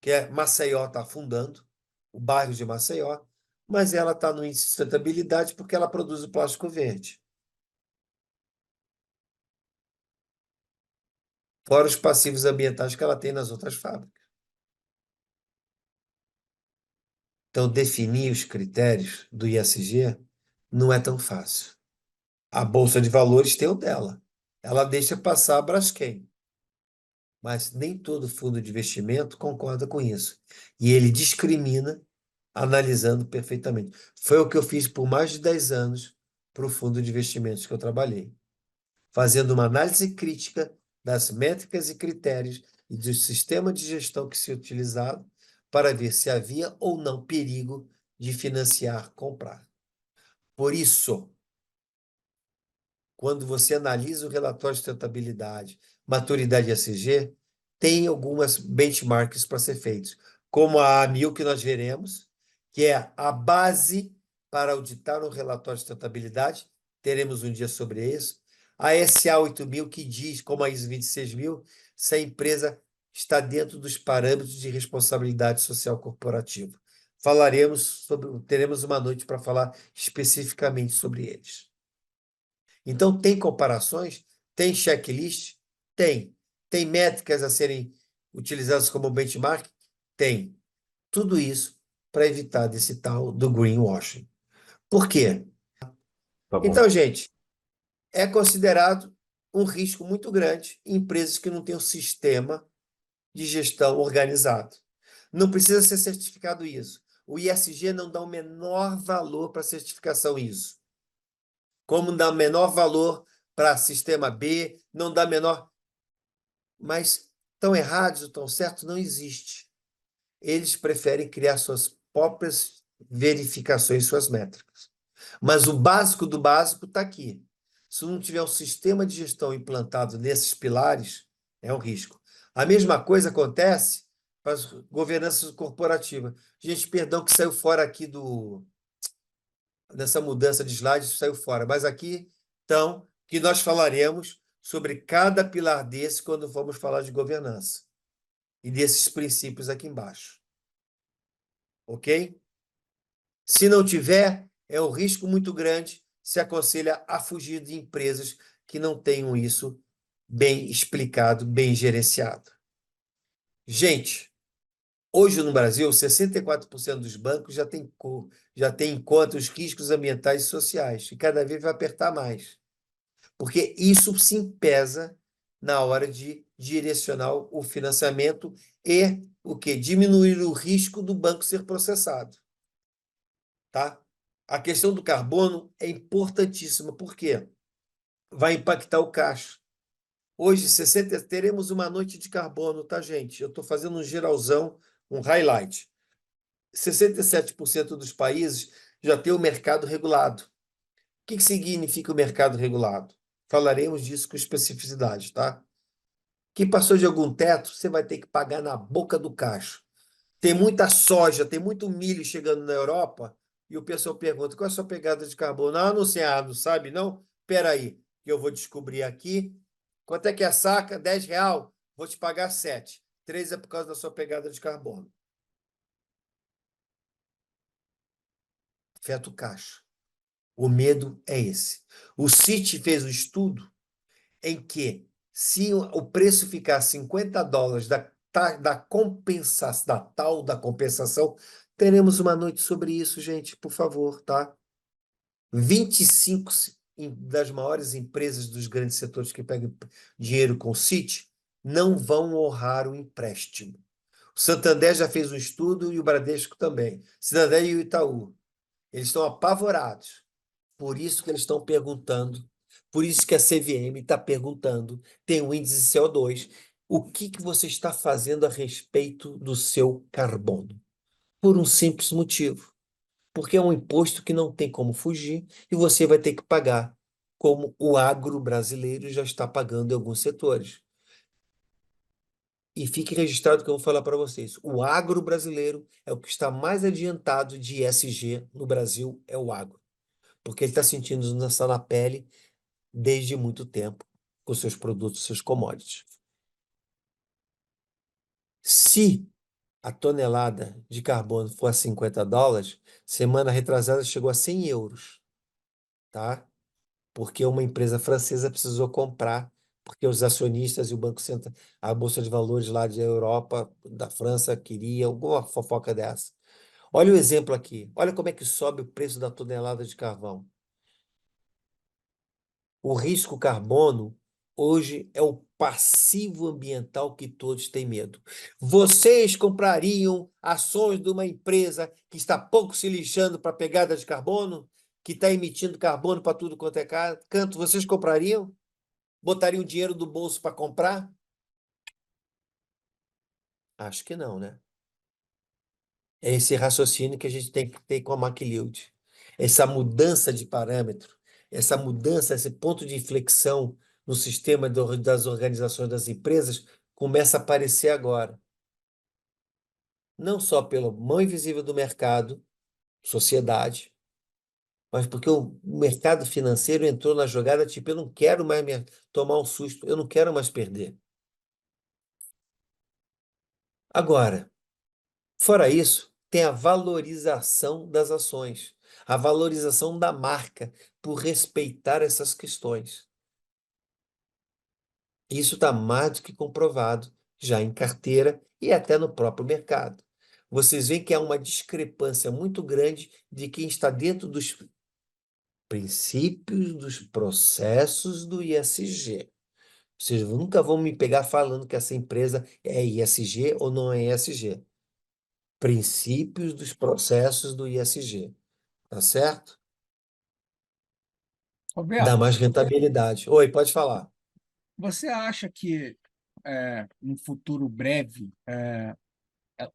que é Maceió está afundando, o bairro de Maceió, mas ela está no índice de sustentabilidade porque ela produz o plástico verde. Fora os passivos ambientais que ela tem nas outras fábricas. Então, definir os critérios do ISG Não é tão fácil. A Bolsa de Valores tem o dela. Ela deixa passar a Braskem. Mas nem todo fundo de investimento concorda com isso. E ele discrimina, analisando perfeitamente. Foi o que eu fiz por mais de 10 anos para o fundo de investimentos que eu trabalhei, fazendo uma análise crítica das métricas e critérios e do sistema de gestão que se utilizava para ver se havia ou não perigo de financiar, comprar. Por isso, quando você analisa o relatório de sustentabilidade, maturidade ESG, tem algumas benchmarks para ser feitos, como a A1000 que nós veremos, que é a base para auditar um relatório de sustentabilidade, teremos um dia sobre isso, a SA 8000 que diz, como a ISO 26000, se a empresa está dentro dos parâmetros de responsabilidade social corporativa. Teremos uma noite para falar especificamente sobre eles. Então, tem comparações? Tem checklist? Tem. Tem métricas a serem utilizadas como benchmark? Tem. Tudo isso para evitar desse tal do greenwashing. Por quê? Tá bom. Então, gente, é considerado um risco muito grande em empresas que não têm um sistema de gestão organizado. Não precisa ser certificado ISO. O ISG não dá o menor valor para a certificação ISO. Como dá menor valor para sistema B, não dá menor. Mas tão errados ou tão certos não existe. Eles preferem criar suas próprias verificações, suas métricas. Mas o básico do básico está aqui. Se não tiver um sistema de gestão implantado nesses pilares, é um risco. A mesma coisa acontece para as governanças corporativas. Gente, perdão que saiu fora aqui nessa mudança de slides, saiu fora. Mas aqui, então, que nós falaremos sobre cada pilar desse quando formos falar de governança. E desses princípios aqui embaixo. Ok? Se não tiver, é um risco muito grande, se aconselha a fugir de empresas que não tenham isso bem explicado, bem gerenciado. Gente, hoje no Brasil, 64% dos bancos já tem em conta os riscos ambientais e sociais, e cada vez vai apertar mais. Porque isso sim pesa na hora de direcionar o financiamento e o quê? Diminuir o risco do banco ser processado. Tá? A questão do carbono é importantíssima, porque vai impactar o caixa. Hoje, teremos uma noite de carbono, tá, gente? Eu estou fazendo um geralzão, um highlight. 67% dos países já tem o mercado regulado. O que significa o mercado regulado? Falaremos disso com especificidade, tá? Que passou de algum teto, você vai ter que pagar na boca do caixa. Tem muita soja, tem muito milho chegando na Europa, e o pessoal pergunta, qual é a sua pegada de carbono? Ah, não sei, não sabe, não? Espera aí, que eu vou descobrir aqui. Quanto é que é a saca? R$10? Vou te pagar 7. 3 é por causa da sua pegada de carbono. Afeta o caixa. O medo é esse. O Citi fez um estudo em que, se o preço ficar $50 da compensação, da compensação, teremos uma noite sobre isso, gente, por favor, tá? 25 das maiores empresas dos grandes setores que pegam dinheiro com o Citi não vão honrar o empréstimo. O Santander já fez um estudo e o Bradesco também. Santander e o Itaú. Eles estão apavorados. Por isso que eles estão perguntando, por isso que a CVM está perguntando, tem o índice CO2, o que você está fazendo a respeito do seu carbono? Por um simples motivo. Porque é um imposto que não tem como fugir e você vai ter que pagar, como o agro brasileiro já está pagando em alguns setores. E fique registrado que eu vou falar para vocês. O agro brasileiro é o que está mais adiantado de ESG no Brasil, é o agro. Porque ele está sentindo isso na pele desde muito tempo com seus produtos, seus commodities. Se a tonelada de carbono for a $50, semana retrasada chegou a €100, tá? Porque uma empresa francesa precisou comprar, porque os acionistas e o Banco Central, a Bolsa de Valores lá da Europa, da França, queria alguma fofoca dessa. Olha o exemplo aqui. Olha como é que sobe o preço da tonelada de carvão. O risco carbono hoje é o passivo ambiental que todos têm medo. Vocês comprariam ações de uma empresa que está pouco se lixando para a pegada de carbono, que está emitindo carbono para tudo quanto é canto? Vocês comprariam? Botariam dinheiro do bolso para comprar? Acho que não, né? É esse raciocínio que a gente tem que ter com a McLeod. Essa mudança de parâmetro, essa mudança, esse ponto de inflexão no sistema das organizações das empresas começa a aparecer agora. Não só pela mão invisível do mercado, sociedade, mas porque o mercado financeiro entrou na jogada, tipo, eu não quero mais tomar um susto, eu não quero mais perder. Agora, fora isso, tem a valorização das ações, a valorização da marca por respeitar essas questões. Isso está mais do que comprovado já em carteira e até no próprio mercado. Vocês veem que há uma discrepância muito grande de quem está dentro dos princípios dos processos do ISG. Vocês nunca vão me pegar falando que essa empresa é ISG ou não é ISG. Princípios dos processos do ISG. Tá certo? Dá Roberto, mais rentabilidade. Oi, pode falar. você acha que no futuro breve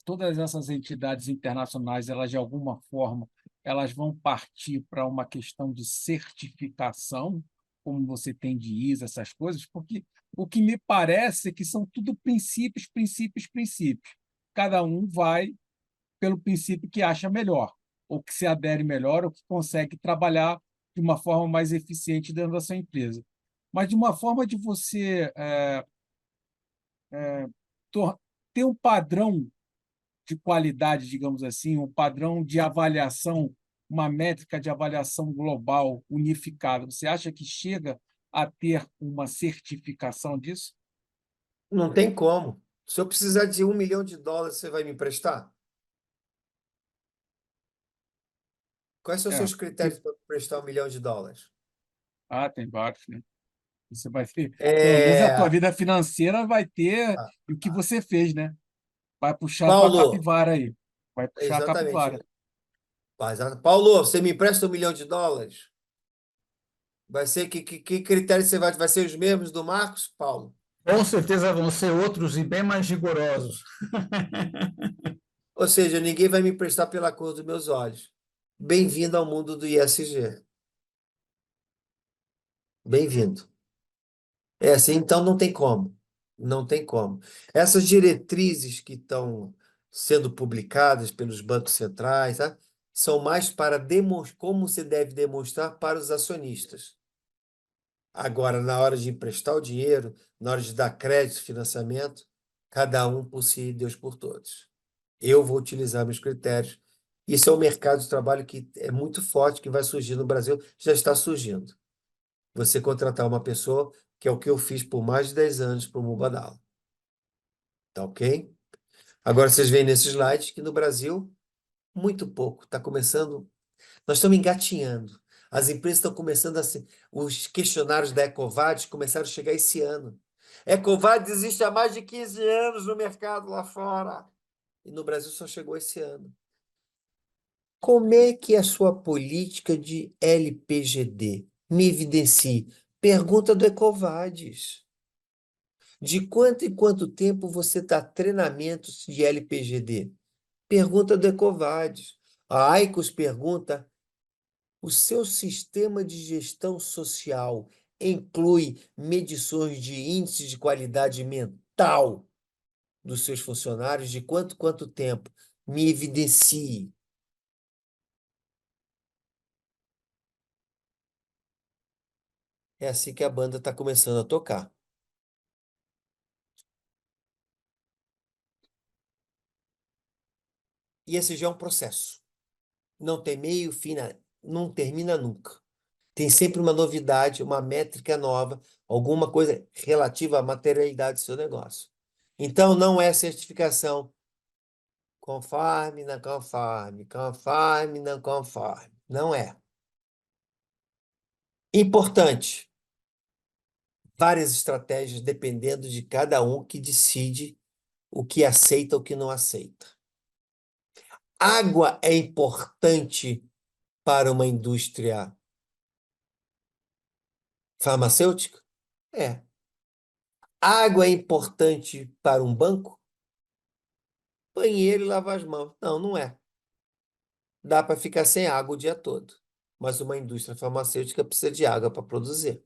todas essas entidades internacionais, elas de alguma forma, elas vão partir para uma questão de certificação, como você tem de ISO, essas coisas? Porque o que me parece é que são tudo princípios, princípios, princípios. Cada um vai pelo princípio que acha melhor, ou que se adere melhor, ou que consegue trabalhar de uma forma mais eficiente dentro da sua empresa. Mas de uma forma de você ter um padrão de qualidade, digamos assim, um padrão de avaliação, uma métrica de avaliação global unificada. Você acha que chega a ter uma certificação disso? Não tem como. Se eu precisar de $1 milhão, você vai me emprestar? Quais são os seus critérios para emprestar $1 milhão? Tem vários, né? Você vai ter, pelo menos a tua É... vida financeira vai ter ah, o que você fez, né? Vai puxar a tua Paulo, capivara aí. Vai puxar a exatamente. capivara. Paulo, você me empresta $1 milhão? Vai ser que critérios vai ser os mesmos do Marcos, Paulo? Com certeza vão ser outros e bem mais rigorosos. Ou seja, ninguém vai me emprestar pela cor dos meus olhos. Bem-vindo ao mundo do ISG. Bem-vindo. É assim, então não tem como. Não tem como. Essas diretrizes que estão sendo publicadas pelos bancos centrais, tá? São mais para como se deve demonstrar para os acionistas. Agora, na hora de emprestar o dinheiro, na hora de dar crédito, financiamento, cada um por si, Deus por todos. Eu vou utilizar meus critérios. Isso é um mercado de trabalho que é muito forte, que vai surgir no Brasil, já está surgindo. Você contratar uma pessoa, que é o que eu fiz por mais de 10 anos para o Mubadala. Tá ok? Agora vocês veem nesse slide que no Brasil, muito pouco. Está começando. Nós estamos engatinhando. As empresas estão começando a ser. Os questionários da Ecovadis começaram a chegar esse ano. Ecovadis existe há mais de 15 anos no mercado lá fora. E no Brasil só chegou esse ano. Como é que é a sua política de LPGD? Me evidencie. Pergunta do Ecovadis. De quanto em quanto tempo você dá treinamentos de LPGD? Pergunta do Ecovadis. A Aicos pergunta: o seu sistema de gestão social inclui medições de índice de qualidade mental dos seus funcionários? De quanto tempo? Me evidencie. É assim que a banda está começando a tocar. E esse já é um processo. Não tem meio, fim, não termina nunca. Tem sempre uma novidade, uma métrica nova, alguma coisa relativa à materialidade do seu negócio. Então, não é certificação conforme, não conforme, conforme, não conforme. Não é. Importante. várias estratégias dependendo de cada um que decide o que aceita ou o que não aceita. Água é importante para uma indústria farmacêutica? É. Água é importante para um banco? Banheiro e lavar as mãos. Não, não é. Dá para ficar sem água o dia todo. Mas uma indústria farmacêutica precisa de água para produzir.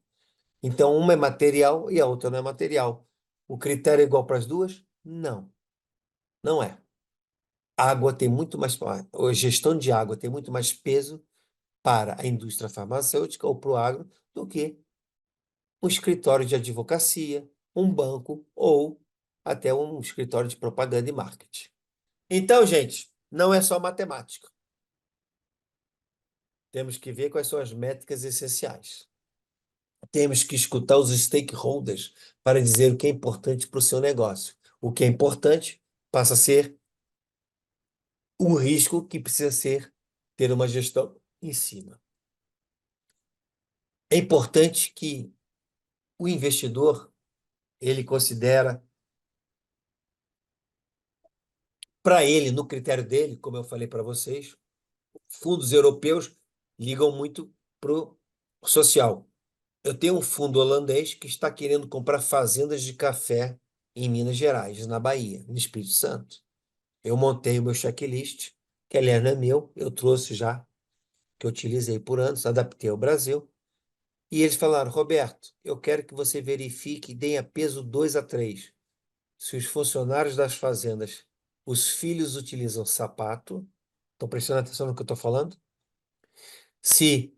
Então, uma é material e a outra não é material. O critério é igual para as duas? Não, não é. Água tem muito mais, a gestão de água tem muito mais peso para a indústria farmacêutica ou para o agro do que um escritório de advocacia, um banco ou até um escritório de propaganda e marketing. Então, gente, não é só matemática. Temos que ver quais são as métricas essenciais. Temos que escutar os stakeholders para dizer o que é importante para o seu negócio. O que é importante passa a ser um risco que precisa ter uma gestão em cima. É importante que o investidor, ele considera, para ele, no critério dele, como eu falei para vocês, fundos europeus ligam muito para o social. Eu tenho um fundo holandês que está querendo comprar fazendas de café em Minas Gerais, na Bahia, no Espírito Santo. Eu montei o meu checklist, que aliás não é meu, eu trouxe já, que eu utilizei por anos, adaptei ao Brasil. E eles falaram, Roberto, eu quero que você verifique e dê a peso 2 a 3. Se os funcionários das fazendas, os filhos utilizam sapato, estão prestando atenção no que eu estou falando? Se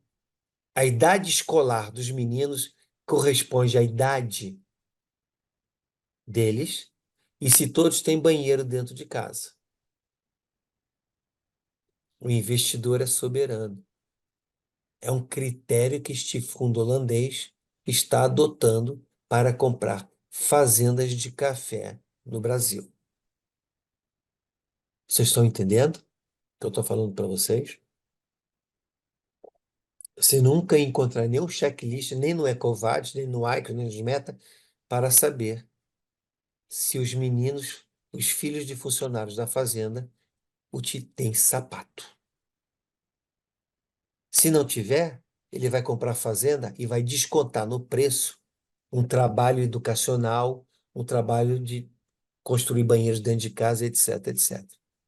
a idade escolar dos meninos corresponde à idade deles e se todos têm banheiro dentro de casa. O investidor é soberano. É um critério que este fundo holandês está adotando para comprar fazendas de café no Brasil. Vocês estão entendendo o que eu estou falando para vocês? Você nunca encontrar nenhum checklist, nem no Ecovadis, nem no ICRO, nem no Meta, para saber se os meninos, os filhos de funcionários da fazenda, têm sapato. Se não tiver, ele vai comprar a fazenda e vai descontar no preço um trabalho educacional, um trabalho de construir banheiros dentro de casa, etc, etc.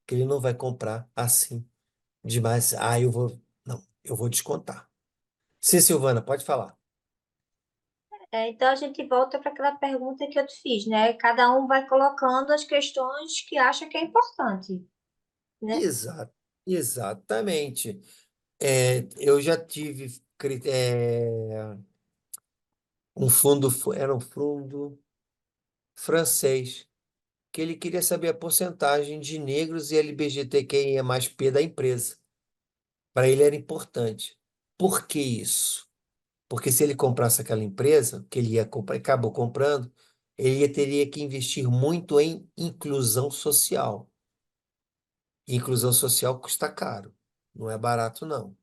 Que ele não vai comprar assim demais. Eu vou descontar. Sim, Silvana, pode falar. Então a gente volta para aquela pergunta que eu te fiz, né? Cada um vai colocando as questões que acha que é importante, né? Exatamente. Eu já tive um fundo, era um fundo francês, que ele queria saber a porcentagem de negros e LGBTQIA+P da empresa. Para ele era importante. Por que isso? Porque se ele comprasse aquela empresa, que ele ia comprar, acabou comprando, teria que investir muito em inclusão social. E inclusão social custa caro. Não é barato, não.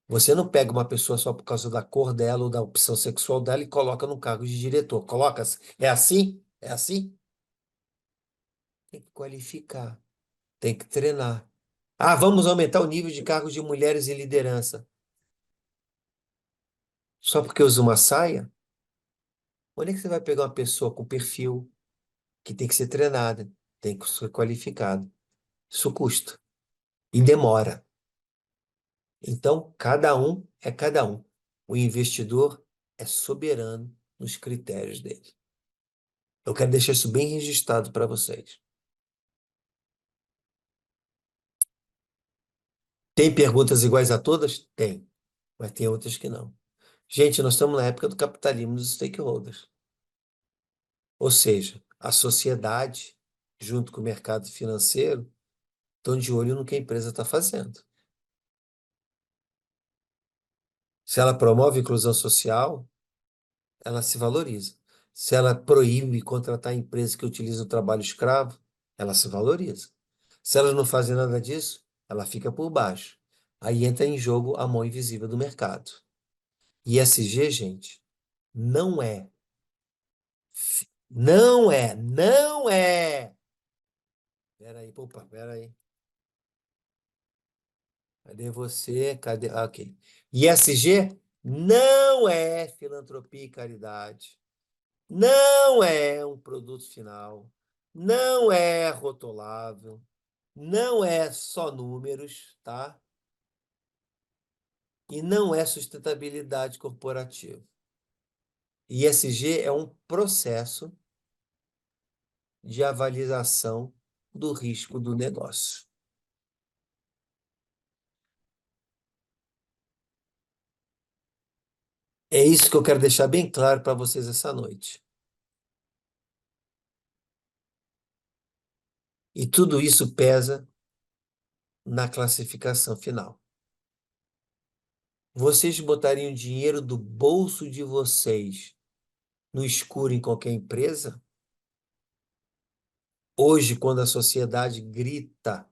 Você não pega uma pessoa só por causa da cor dela ou da opção sexual dela e coloca no cargo de diretor. Coloca. É assim? É assim? Tem que qualificar. Tem que treinar. Ah, vamos aumentar o nível de cargos de mulheres em liderança. Só porque usa uma saia? Onde é que você vai pegar uma pessoa com perfil que tem que ser treinada, tem que ser qualificada? Isso custa. E demora. Então, cada um é cada um. O investidor é soberano nos critérios dele. Eu quero deixar isso bem registrado para vocês. Tem perguntas iguais a todas? Tem. Mas tem outras que não. Gente, nós estamos na época do capitalismo dos stakeholders. Ou seja, a sociedade, junto com o mercado financeiro, estão de olho no que a empresa está fazendo. Se ela promove inclusão social, ela se valoriza. Se ela proíbe contratar empresas que utilizam o trabalho escravo, ela se valoriza. Se elas não fazem nada disso, ela fica por baixo. Aí entra em jogo a mão invisível do mercado. E ESG, gente, não é Não é, não é. Peraí, opa, peraí. Cadê você? Cadê? Ah, ok. ISG não é filantropia e caridade. Não é um produto final. Não é rotulável. Não é só números, tá? E não é sustentabilidade corporativa. ISG é um processo de avaliação do risco do negócio. É isso que eu quero deixar bem claro para vocês essa noite. E tudo isso pesa na classificação final. Vocês botariam dinheiro do bolso de vocês no escuro em qualquer empresa? Hoje, quando a sociedade grita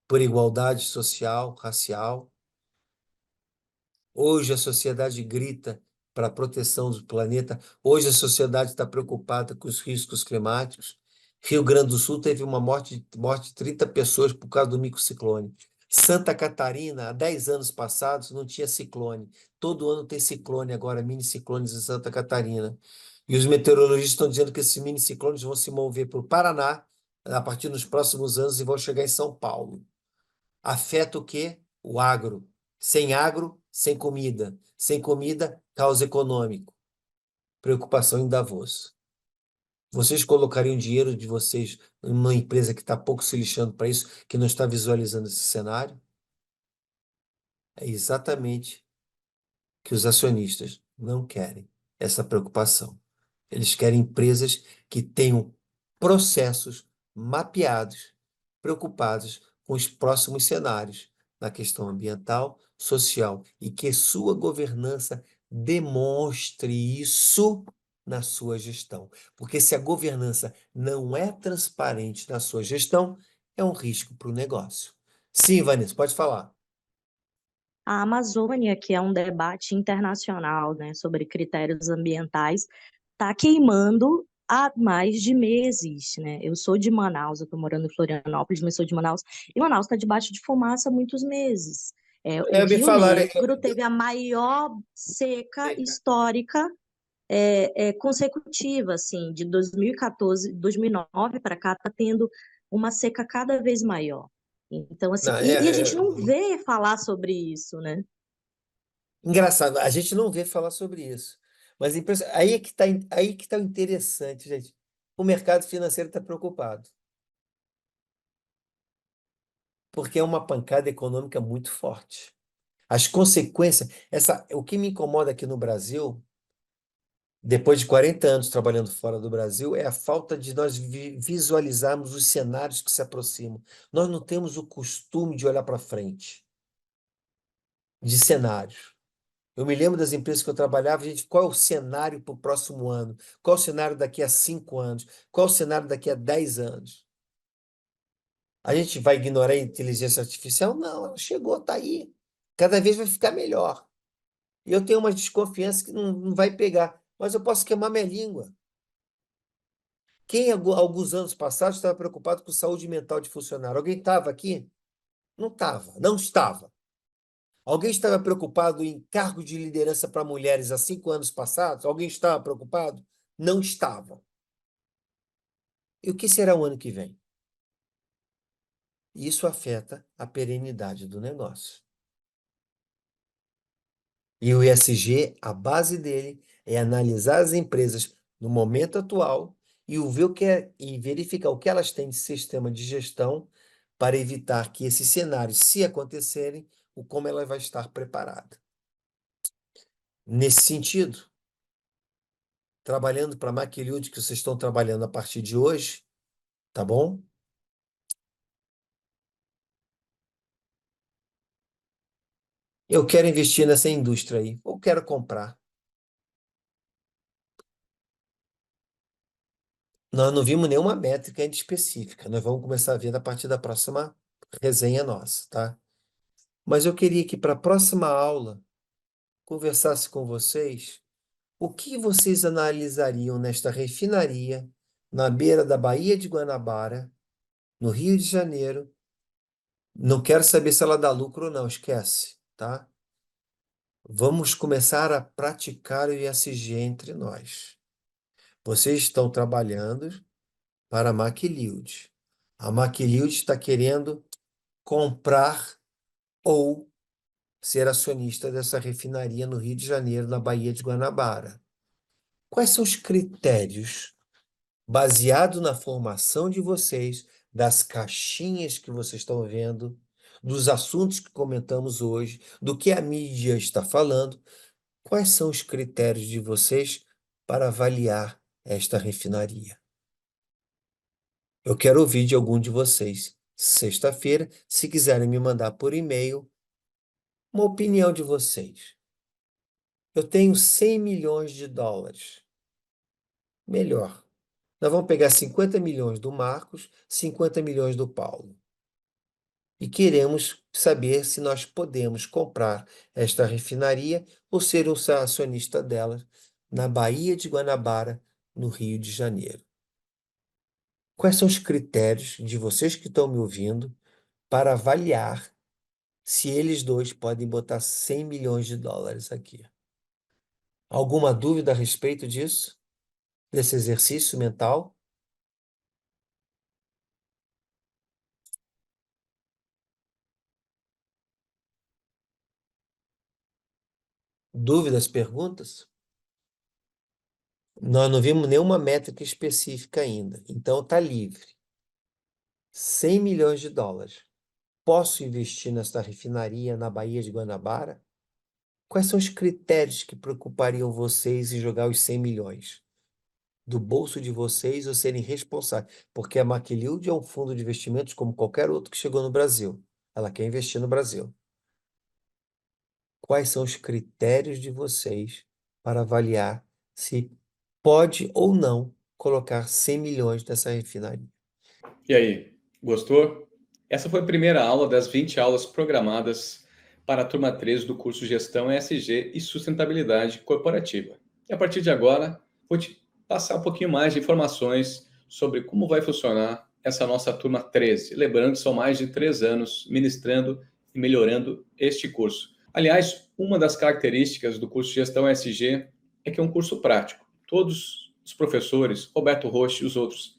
por igualdade social, racial, hoje a sociedade grita para a proteção do planeta, hoje a sociedade está preocupada com os riscos climáticos. Rio Grande do Sul teve uma morte de 30 pessoas por causa do microciclone. Santa Catarina, há 10 anos passados, não tinha ciclone. Todo ano tem ciclone agora, mini ciclones em Santa Catarina. E os meteorologistas estão dizendo que esses mini ciclones vão se mover para o Paraná a partir dos próximos anos e vão chegar em São Paulo. Afeta o quê? O agro. Sem agro, sem comida. Sem comida, caos econômico. Preocupação em Davos. Vocês colocariam dinheiro de vocês numa empresa que está pouco se lixando para isso, que não está visualizando esse cenário? É exatamente o que os acionistas não querem, essa preocupação. Eles querem empresas que tenham processos mapeados, preocupados com os próximos cenários na questão ambiental, social e que sua governança demonstre isso na sua gestão. Porque se a governança não é transparente na sua gestão, é um risco para o negócio. Sim, Vanessa, pode falar. A Amazônia, que é um debate internacional, né, sobre critérios ambientais, está queimando há mais de meses, né? Eu sou de Manaus, eu estou morando em Florianópolis, mas sou de Manaus, e Manaus está debaixo de fumaça há muitos meses. O Me Rio falaram, Negro teve a maior seca histórica consecutiva, assim, de 2014, 2009 para cá, está tendo uma seca cada vez maior. Então, assim, não, e a gente não vê falar sobre isso, né? engraçado, a gente não vê falar sobre isso. Mas aí é que tá o interessante, gente. O mercado financeiro está preocupado. Porque é uma pancada econômica muito forte. As consequências, o que me incomoda aqui no Brasil, depois de 40 anos trabalhando fora do Brasil, é a falta de nós visualizarmos os cenários que se aproximam. Nós não temos o costume de olhar para frente, de cenários. Eu me lembro das empresas que eu trabalhava, gente, qual é o cenário para o próximo ano? Qual é o cenário daqui a 5 anos? Qual é o cenário daqui a 10 anos? A gente vai ignorar a inteligência artificial? Não, ela chegou, está aí. Cada vez vai ficar melhor. E eu tenho uma desconfiança que não vai pegar, mas eu posso queimar minha língua. Quem, alguns anos passados, estava preocupado com saúde mental de funcionário? Alguém estava aqui? Não estava, não estava. Alguém estava preocupado em cargo de liderança para mulheres há 5 anos passados? Alguém estava preocupado? Não estava. E o que será o ano que vem? Isso afeta a perenidade do negócio. E o ESG, a base dele é analisar as empresas no momento atual e ver e verificar o que elas têm de sistema de gestão para evitar que esses cenários, se acontecerem, como ela vai estar preparada. Nesse sentido, trabalhando para a Maquilude, que vocês estão trabalhando a partir de hoje, tá bom? Eu quero investir nessa indústria aí, ou quero comprar. Nós não vimos nenhuma métrica ainda específica. Nós vamos começar a ver a partir da próxima resenha nossa, tá? Mas eu queria que para a próxima aula conversasse com vocês O que vocês analisariam nesta refinaria, na beira da Baía de Guanabara, no Rio de Janeiro? Não quero saber se ela dá lucro ou não, esquece, tá? Vamos começar a praticar o ESG entre nós. Vocês estão trabalhando para a Maquilud. A Maquilud está querendo comprar ou ser acionista dessa refinaria no Rio de Janeiro, na Baía de Guanabara. Quais são os critérios, baseado na formação de vocês, das caixinhas que vocês estão vendo, dos assuntos que comentamos hoje, do que a mídia está falando, quais são os critérios de vocês para avaliar esta refinaria? Eu quero ouvir de algum de vocês, sexta-feira, se quiserem me mandar por e-mail, uma opinião de vocês. Eu tenho 100 milhões de dólares. Melhor. Nós vamos pegar 50 milhões do Marcos, 50 milhões do Paulo. E queremos saber se nós podemos comprar esta refinaria ou ser um acionista dela na Baía de Guanabara, no Rio de Janeiro. Quais são os critérios de vocês que estão me ouvindo para avaliar se eles dois podem botar 100 milhões de dólares aqui? Alguma dúvida a respeito disso? Desse exercício mental? Dúvidas, perguntas? Nós não vimos nenhuma métrica específica ainda, então está livre. 100 milhões de dólares. Posso investir nesta refinaria na Baía de Guanabara? Quais são os critérios que preocupariam vocês em jogar os 100 milhões? Do bolso de vocês ou serem responsáveis? Porque a Maquilud é um fundo de investimentos como qualquer outro que chegou no Brasil. Ela quer investir no Brasil. Quais são os critérios de vocês para avaliar se pode ou não colocar 100 milhões nessa refinaria? E aí, gostou? Essa foi a primeira aula das 20 aulas programadas para a turma 3 do curso Gestão ESG e Sustentabilidade Corporativa. E a partir de agora, vou te passar um pouquinho mais de informações sobre como vai funcionar essa nossa turma 13. Lembrando que são mais de 3 anos ministrando e melhorando este curso. Aliás, uma das características do curso Gestão ESG é que é um curso prático. Todos os professores, Roberto Rocha e os outros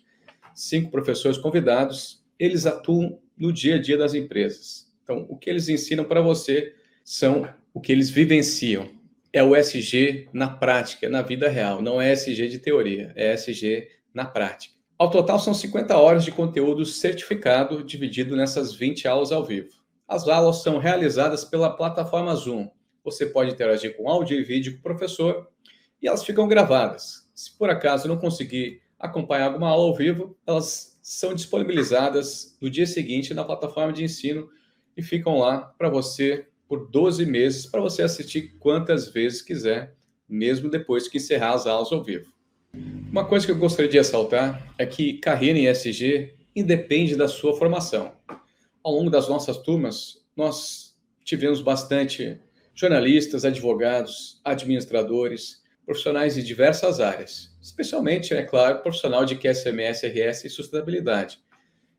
5 professores convidados, eles atuam no dia a dia das empresas. Então, o que eles ensinam para você são o que eles vivenciam. É o ESG na prática, na vida real. Não é ESG de teoria, é ESG na prática. Ao total, são 50 horas de conteúdo certificado, dividido nessas 20 aulas ao vivo. As aulas são realizadas pela plataforma Zoom. Você pode interagir com áudio e vídeo com o professor e elas ficam gravadas. Se por acaso não conseguir acompanhar alguma aula ao vivo, elas são disponibilizadas no dia seguinte na plataforma de ensino e ficam lá para você por 12 meses, para você assistir quantas vezes quiser, mesmo depois que encerrar as aulas ao vivo. Uma coisa que eu gostaria de ressaltar é que carreira em ESG independe da sua formação. Ao longo das nossas turmas, nós tivemos bastante jornalistas, advogados, administradores, profissionais de diversas áreas, especialmente, é claro, profissional de QSMS, RS e sustentabilidade.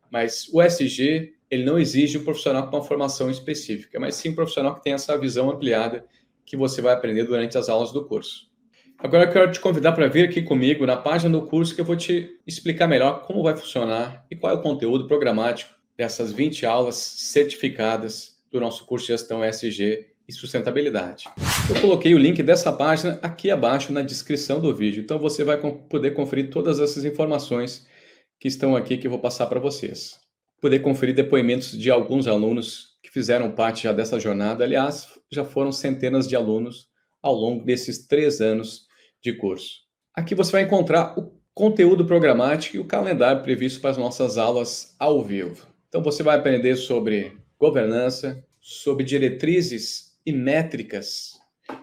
Mas o ESG, ele não exige um profissional com uma formação específica, mas sim um profissional que tem essa visão ampliada que você vai aprender durante as aulas do curso. Agora eu quero te convidar para vir aqui comigo na página do curso que eu vou te explicar melhor como vai funcionar e qual é o conteúdo programático dessas 20 aulas certificadas do nosso curso de Gestão ESG e Sustentabilidade. Eu coloquei o link dessa página aqui abaixo na descrição do vídeo, então você vai poder conferir todas essas informações que estão aqui que eu vou passar para vocês. Poder conferir depoimentos de alguns alunos que fizeram parte já dessa jornada. Aliás, já foram centenas de alunos ao longo desses 3 anos de curso. Aqui você vai encontrar o conteúdo programático e o calendário previsto para as nossas aulas ao vivo. Então você vai aprender sobre governança, sobre diretrizes e métricas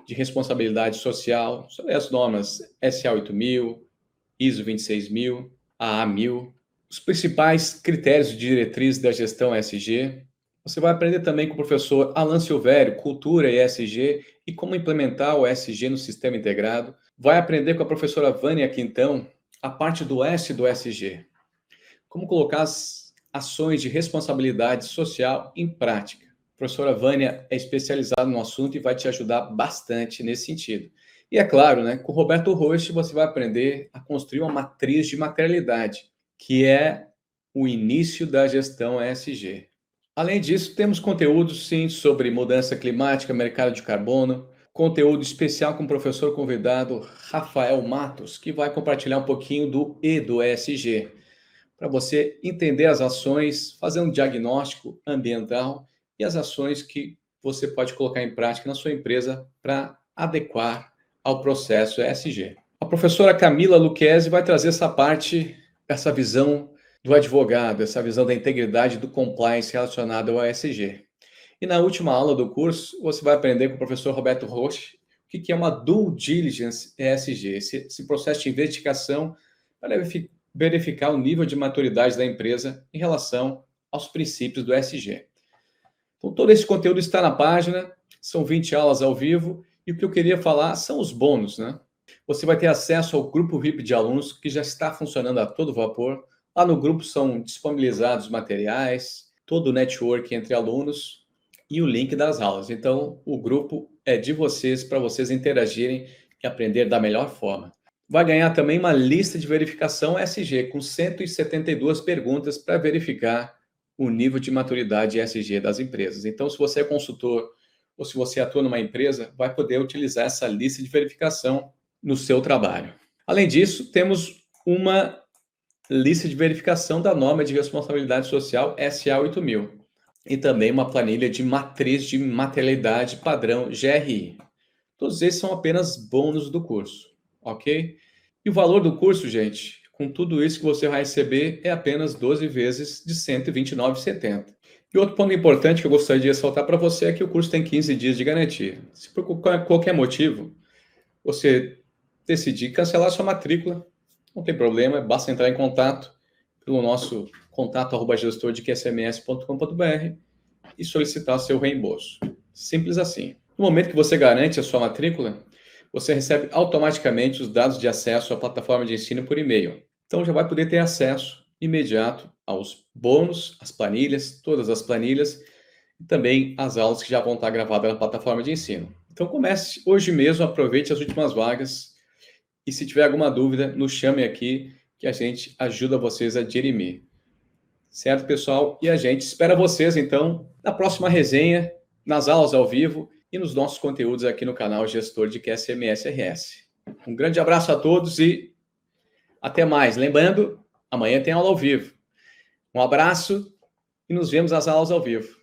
de responsabilidade social, sobre as normas SA 8000, ISO 26000, AA 1000, os principais critérios de diretriz da gestão ESG, Você vai aprender também com o professor Alan Silvério, Cultura e ESG, e como implementar o ESG no sistema integrado. Vai aprender com a professora Vânia Quintão a parte do S do ESG. Como colocar as ações de responsabilidade social em prática. A professora Vânia é especializada no assunto e vai te ajudar bastante nesse sentido. E é claro, né, com o Roberto Rocha você vai aprender a construir uma matriz de materialidade, que é o início da gestão ESG. Além disso, temos conteúdos, sim, sobre mudança climática, mercado de carbono, conteúdo especial com o professor convidado Rafael Matos, que vai compartilhar um pouquinho do E do ESG, para você entender as ações, fazer um diagnóstico ambiental e as ações que você pode colocar em prática na sua empresa para adequar ao processo ESG. A professora Camila Lucchesi vai trazer essa parte, essa visão do advogado, essa visão da integridade do compliance relacionado ao ESG. E na última aula do curso, você vai aprender com o professor Roberto Rocha o que é uma due diligence ESG, esse processo de investigação para verificar o nível de maturidade da empresa em relação aos princípios do ESG. Então, todo esse conteúdo está na página, são 20 aulas ao vivo, e o que eu queria falar são os bônus, né? Você vai ter acesso ao grupo VIP de alunos, que já está funcionando a todo vapor. Lá no grupo são disponibilizados materiais, todo o network entre alunos e o link das aulas. Então, o grupo é de vocês, para vocês interagirem e aprender da melhor forma. Vai ganhar também uma lista de verificação ESG, com 172 perguntas para verificar o nível de maturidade ESG das empresas. Então, se você é consultor ou se você atua numa empresa, vai poder utilizar essa lista de verificação no seu trabalho. Além disso, temos uma lista de verificação da norma de responsabilidade social SA 8000 e também uma planilha de matriz de materialidade padrão GRI. Todos esses são apenas bônus do curso, ok? E o valor do curso, gente, com tudo isso que você vai receber, é apenas 12 vezes de R$ 129,70. E outro ponto importante que eu gostaria de ressaltar para você é que o curso tem 15 dias de garantia. Se por qualquer motivo você decidir cancelar sua matrícula, não tem problema, basta entrar em contato pelo nosso contato@gestordqsms.com.br e solicitar seu reembolso. Simples assim. No momento que você garante a sua matrícula, você recebe automaticamente os dados de acesso à plataforma de ensino por e-mail. Então já vai poder ter acesso imediato aos bônus, às planilhas, todas as planilhas, e também as aulas que já vão estar gravadas na plataforma de ensino. Então comece hoje mesmo, aproveite as últimas vagas, e se tiver alguma dúvida, nos chame aqui, que a gente ajuda vocês a dirimir. Certo, pessoal? E a gente espera vocês, então, na próxima resenha, nas aulas ao vivo e nos nossos conteúdos aqui no canal Gestor de QSMS RS. Um grande abraço a todos e até mais. Lembrando, amanhã tem aula ao vivo. Um abraço e nos vemos nas aulas ao vivo.